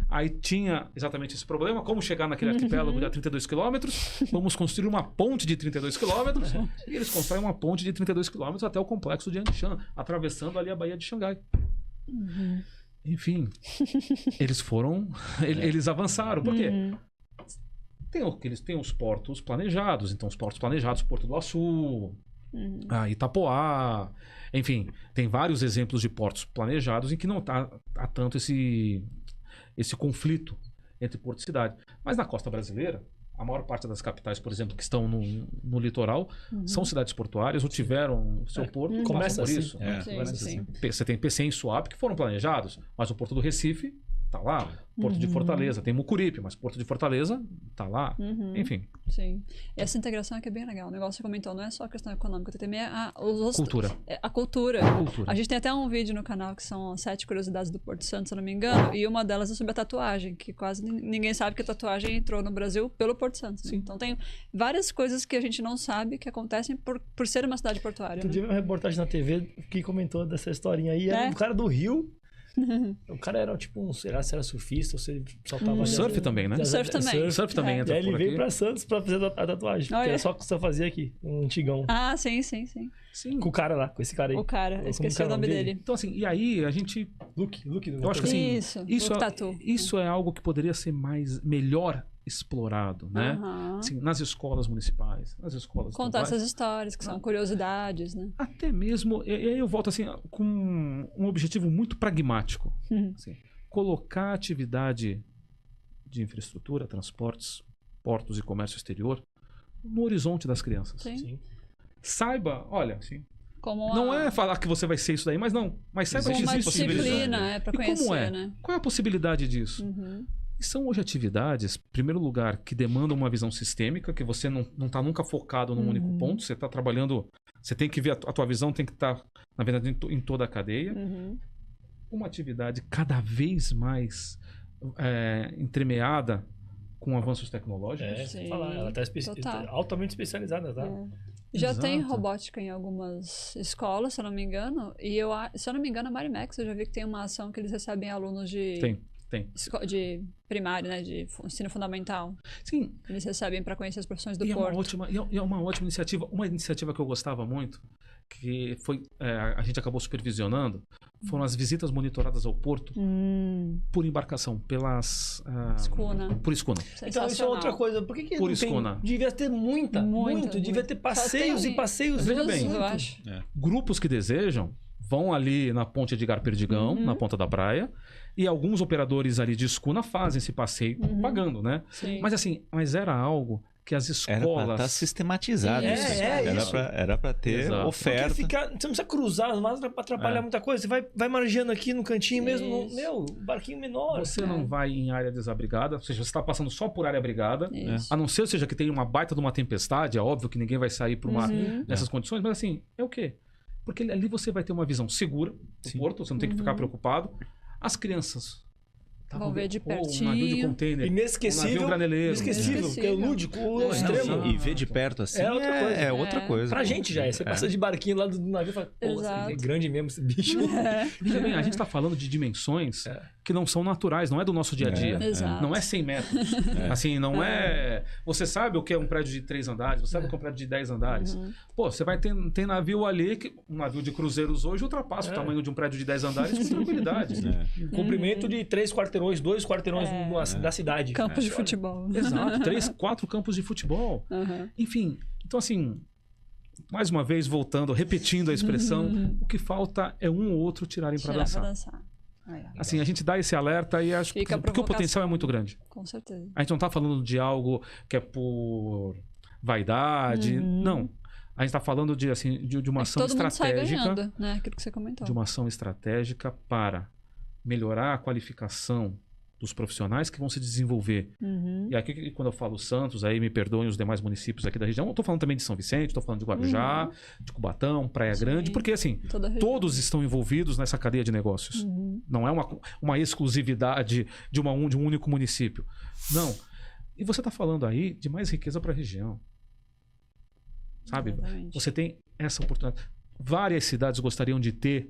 Aí tinha exatamente esse problema. Como chegar naquele arquipélago de 32 quilômetros? Vamos construir uma ponte de 32 quilômetros. E eles constroem uma ponte de 32 quilômetros até o complexo de Yangshan, atravessando ali a Baía de Xangai. Enfim, eles avançaram. Por quê? Eles têm os portos planejados. Então, os portos planejados, Porto do Açu, Itapoá. Enfim, tem vários exemplos de portos planejados em que não há tanto esse conflito entre porto e cidade. Mas na costa brasileira, a maior parte das capitais, por exemplo, que estão no litoral, são cidades portuárias ou tiveram o seu porto. Começa por assim. isso. Sim. Você tem PC e Suape que foram planejados, mas o Porto do Recife tá lá. Porto de Fortaleza tem Mucuripe, mas Porto de Fortaleza tá lá. Enfim. Sim. E essa integração aqui é bem legal. O negócio que você comentou não é só a questão econômica, tem também Cultura. A cultura. A gente tem até um vídeo no canal que são 7 curiosidades do Porto Santo, se eu não me engano, e uma delas é sobre a tatuagem, que quase ninguém sabe que a tatuagem entrou no Brasil pelo Porto Santo. Sim. Então tem várias coisas que a gente não sabe que acontecem por ser uma cidade portuária. Eu tive uma reportagem na TV que comentou dessa historinha aí. Era um cara do Rio. O cara era tipo sei lá se era surfista ou se soltava... Surf também, né? Surf também. Surf também entra e aí ele por veio aqui. pra Santos pra fazer a tatuagem. Que era só que você fazia aqui, um antigão. Ah, sim. Com o cara lá, com esse cara aí. O cara, eu esqueci o nome dele. Então assim, e aí a gente... Luke. Eu acho que assim, isso é algo que poderia ser melhor explorado, né? Assim, nas escolas municipais, nas escolas contar essas histórias, que são curiosidades, né? Até mesmo, e aí eu volto assim, com um objetivo muito pragmático. Assim, colocar atividade de infraestrutura, transportes, portos e comércio exterior no horizonte das crianças. Sim. Saiba, olha, assim, como não é falar que você vai ser isso daí, mas saiba que existe possibilidade. Disciplina, pra conhecer, como é? Né? Qual é a possibilidade disso? E são hoje atividades, em primeiro lugar, que demandam uma visão sistêmica, que você não está nunca focado num único ponto, você está trabalhando, você tem que ver, a tua visão tem que estar, na verdade, em toda a cadeia. Uma atividade cada vez mais entremeada com avanços tecnológicos. Ela está altamente especializada, tá? Já tem robótica em algumas escolas, se eu não me engano, e se eu não me engano, a Marimex, eu já vi que tem uma ação que eles recebem alunos de... Tem. De primário, né? De ensino fundamental. Sim. Eles recebem para conhecer as profissões do Porto. É uma ótima iniciativa. Uma iniciativa que eu gostava muito, que foi a gente acabou supervisionando, foram as visitas monitoradas ao Porto por embarcação, pelas... escuna. Por escuna. Então isso é outra coisa. Por que por não escuna. tem? Devia ter muito. Devia ter passeios e passeios. Veja bem, eu acho. Grupos que desejam vão ali na ponte Edgar Perdigão, na ponta da praia, e alguns operadores ali de escuna fazem esse passeio pagando, né? Sim. Mas era algo que as escolas... Era pra estar sistematizado. Era pra ter oferta. Você não precisa cruzar, mas pra atrapalhar muita coisa. Você vai margeando aqui no cantinho mesmo. Barquinho menor. Você não vai em área desabrigada, ou seja, você está passando só por área abrigada. A não ser, seja, que tenha uma baita de uma tempestade. É óbvio que ninguém vai sair por nessas condições, mas assim, é o quê? Porque ali você vai ter uma visão segura do porto, você não tem que ficar preocupado. As crianças vão ver de pertinho. Um navio de container, inesquecível, um navio inesquecível, porque é lúdico, extremo. E ver de perto assim é outra coisa. Pra gente já é. Você passa de barquinho lá do navio e fala, pô, é grande mesmo esse bicho. Veja bem, a gente tá falando de dimensões que não são naturais, não é do nosso dia a dia. Exato. Não é 100 metros. Assim, não é... Você sabe o que é um prédio de 3 andares, você sabe o que é um prédio de 10 andares. Pô, você vai ter navio ali, um navio de cruzeiros hoje ultrapassa o tamanho de um prédio de 10 andares com tranquilidade. Comprimento de 3 quarteirões, 2 quarteirões da cidade. Campos de futebol. Exato, 3, 4 campos de futebol. Enfim, então assim... Mais uma vez, voltando, repetindo a expressão, o que falta é um ou outro tirarem para dançar. Assim, a gente dá esse alerta e acho que porque o potencial é muito grande. Com certeza. A gente não está falando de algo que é por vaidade, não. A gente está falando de, assim, de uma ação estratégica. Sai ganhando, né? Aquilo que você comentou. De uma ação estratégica para melhorar a qualificação dos profissionais que vão se desenvolver. E aqui, quando eu falo Santos, aí me perdoem os demais municípios aqui da região, eu estou falando também de São Vicente, estou falando de Guarujá, de Cubatão, Praia Grande, porque assim, todos estão envolvidos nessa cadeia de negócios. Não é uma exclusividade de um único município. Não. E você está falando aí de mais riqueza para a região. Sabe? Exatamente. Você tem essa oportunidade. Várias cidades gostariam de ter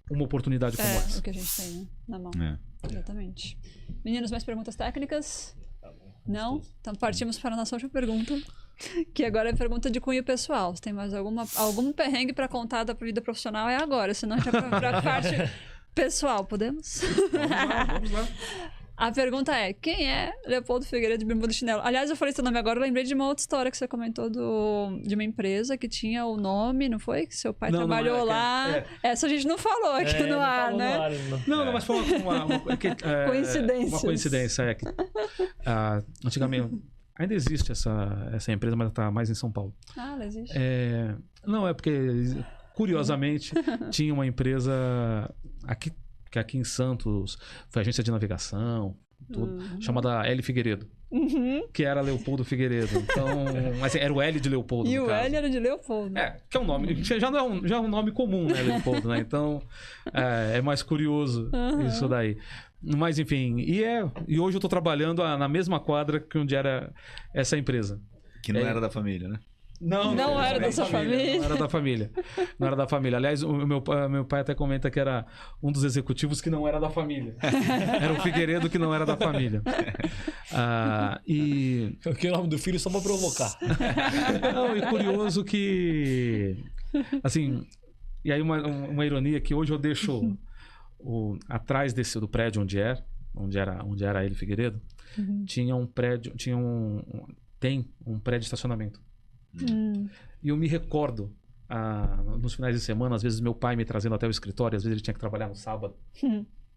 uma oportunidade como essa. É o que a gente tem, né? Na mão. Exatamente. Meninos, mais perguntas técnicas? Não? Então partimos para a nossa última pergunta, que agora é pergunta de cunho pessoal. Se tem mais algum perrengue para contar da vida profissional, é agora. Senão a gente vai para a parte pessoal. Podemos? Vamos lá. A pergunta é, quem é Leopoldo Figueiredo de Bermuda e Chinelo? Aliás, eu falei seu nome agora, eu lembrei de uma outra história que você comentou de uma empresa que tinha o nome, não foi? Que seu pai trabalhou lá. Essa a gente não falou aqui no ar, né? Não, mas foi uma coincidência. Uma coincidência, antigamente, ainda existe essa empresa, mas está mais em São Paulo. Ah, ela existe. Não, é porque, curiosamente, tinha uma empresa que aqui em Santos foi agência de navegação, tudo, chamada L Figueiredo, que era Leopoldo Figueiredo. Então, mas era o L de Leopoldo. E no o caso. L era de Leopoldo. Que é um nome, já é um nome comum, né, Leopoldo, né? Então, é mais curioso isso daí. Mas, enfim, e hoje eu estou trabalhando na mesma quadra que onde era essa empresa. Que não era da família, né? Não era da sua família. Não era da família. Não era da família. Aliás, o meu pai até comenta que era um dos executivos que não era da família. Era o Figueiredo que não era da família. Eu quero o nome do filho só para provocar. Não, e curioso que... Assim, e aí uma ironia que hoje eu deixo atrás do prédio onde era ele, Figueiredo, tinha um prédio, tem um prédio de estacionamento. E eu me recordo nos finais de semana, às vezes meu pai me trazendo até o escritório, às vezes ele tinha que trabalhar no sábado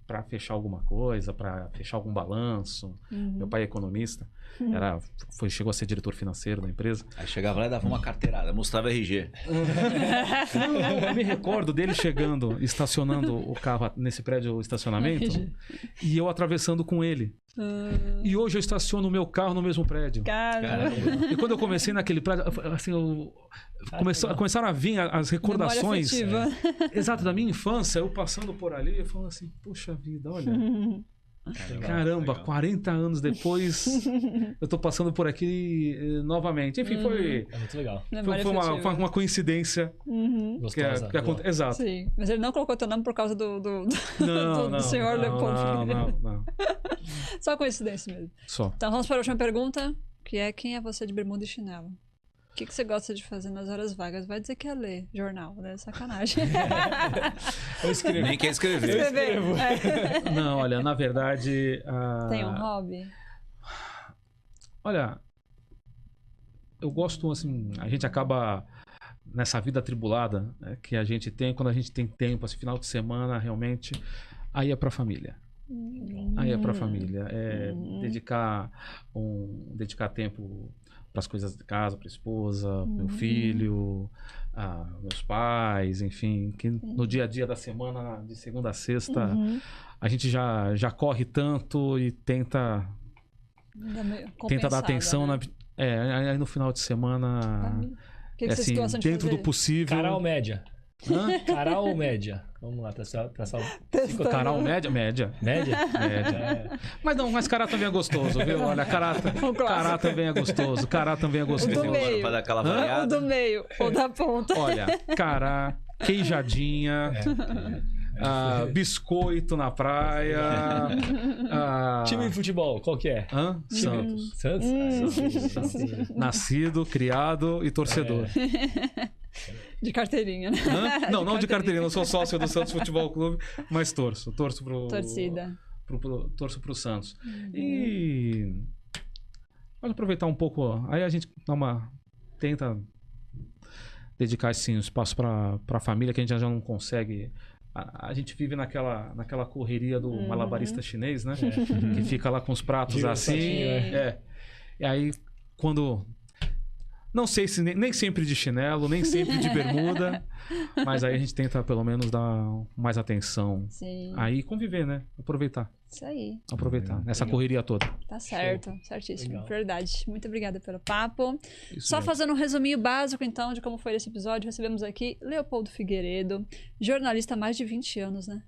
para fechar alguma coisa, para fechar algum balanço. Meu pai é economista, chegou a ser diretor financeiro da empresa. Aí chegava lá e dava uma carteirada, mostrava RG. Eu me recordo dele chegando, estacionando o carro nesse prédio estacionamento e eu atravessando com ele. E hoje eu estaciono o meu carro no mesmo prédio. Caramba. E quando eu comecei naquele prédio, assim, começaram a vir as recordações. Exato, da minha infância, eu passando por ali, eu falando assim, puxa vida, olha. Caramba, 40 anos depois, eu tô passando por aqui novamente. Enfim, foi... É muito legal. Foi uma coincidência. Gostosa. Exato. Sim, mas ele não colocou teu nome por causa do senhor Leopoldo. Não. Só coincidência mesmo. Só. Então vamos para a última pergunta, que é quem é você de bermuda e chinelo? O que você gosta de fazer nas horas vagas? Vai dizer que é ler jornal, né? Sacanagem. Eu escrevo. Nem quer escrever. Eu escrevo. Não, olha, na verdade... Tem um hobby? Olha, eu gosto, assim, a gente acaba nessa vida atribulada, né, que a gente tem, quando a gente tem tempo, assim, final de semana, realmente, aí é pra família. Aí é pra família. Dedicar tempo para as coisas de casa, para a esposa, meu filho, meus pais, enfim, que no dia a dia da semana, de segunda a sexta, a gente já corre tanto e tenta dar atenção, né? Aí no final de semana, que vocês gostam de dentro fazer? Do possível. Caral média. Caral ou média? Vamos lá, Caral média? Média. Mas Cará também é gostoso, viu? Olha, Cará também é gostoso. Cará também é gostoso. O do meio. Pra dar aquela variada. O do meio, ou da ponta. Olha, Cará, queijadinha. biscoito na praia. Time de futebol, qual que é? Santos. Santos? Nascido, criado e torcedor. De carteirinha, né? Não de carteirinha. Eu sou sócio do Santos Futebol Clube, mas torço pro... Torcida. Torço pro Santos. E... Pode aproveitar um pouco. Aí a gente tenta dedicar assim, um espaço para a família, que a gente já não consegue. A gente vive naquela correria do malabarista chinês, né? Que fica lá com os pratos assim. E aí, quando... Não sei se nem sempre de chinelo, nem sempre de bermuda, mas aí a gente tenta pelo menos dar mais atenção. Sim. Aí conviver, né? Aproveitar. Isso aí. Aproveitar essa correria toda. Tá certo, certíssimo. Legal. Verdade. Muito obrigada pelo papo. Isso Só mesmo. fazendo um resuminho básico, então, de como foi esse episódio, recebemos aqui Leopoldo Figueiredo, jornalista há mais de 20 anos, né?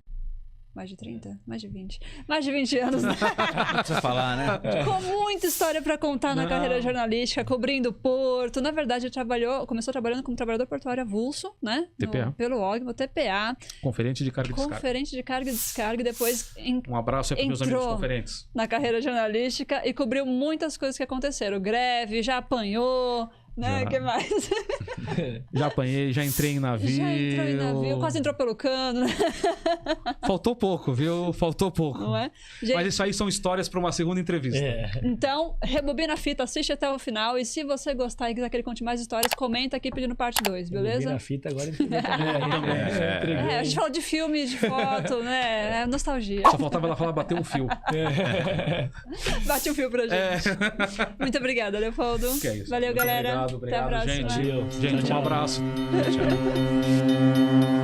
Mais de 30? Mais de 20. Mais de 20 anos, né? Não precisa falar, né? Com muita história pra contar na carreira jornalística, cobrindo o Porto. Na verdade, ele começou trabalhando como trabalhador portuário avulso, né? TPA. Pelo OGMO, TPA. Conferente de carga e descarga. Conferente de carga e descarga. E depois Um abraço aí para meus amigos conferentes. na carreira jornalística e cobriu muitas coisas que aconteceram. Greve, já apanhou, né? O que mais? Já apanhei, já entrei em navio. Já entrou em navio, quase entrou pelo cano, né? Faltou pouco, viu? Faltou pouco. Não é? Gente, Mas isso aí são histórias para uma segunda entrevista. então, rebobina a fita, assiste até o final. E se você gostar e quiser que ele conte mais histórias, comenta aqui pedindo parte 2, beleza? Na fita agora entregou também. A gente fala de filme, de foto, né? É nostalgia. Só faltava ela falar bater um fio. Bate um fio pra gente. Muito obrigada, Leopoldo. Que é isso. Valeu, Muito galera. Obrigado, Até a próxima. gente. Gente, um abraço. Tchau.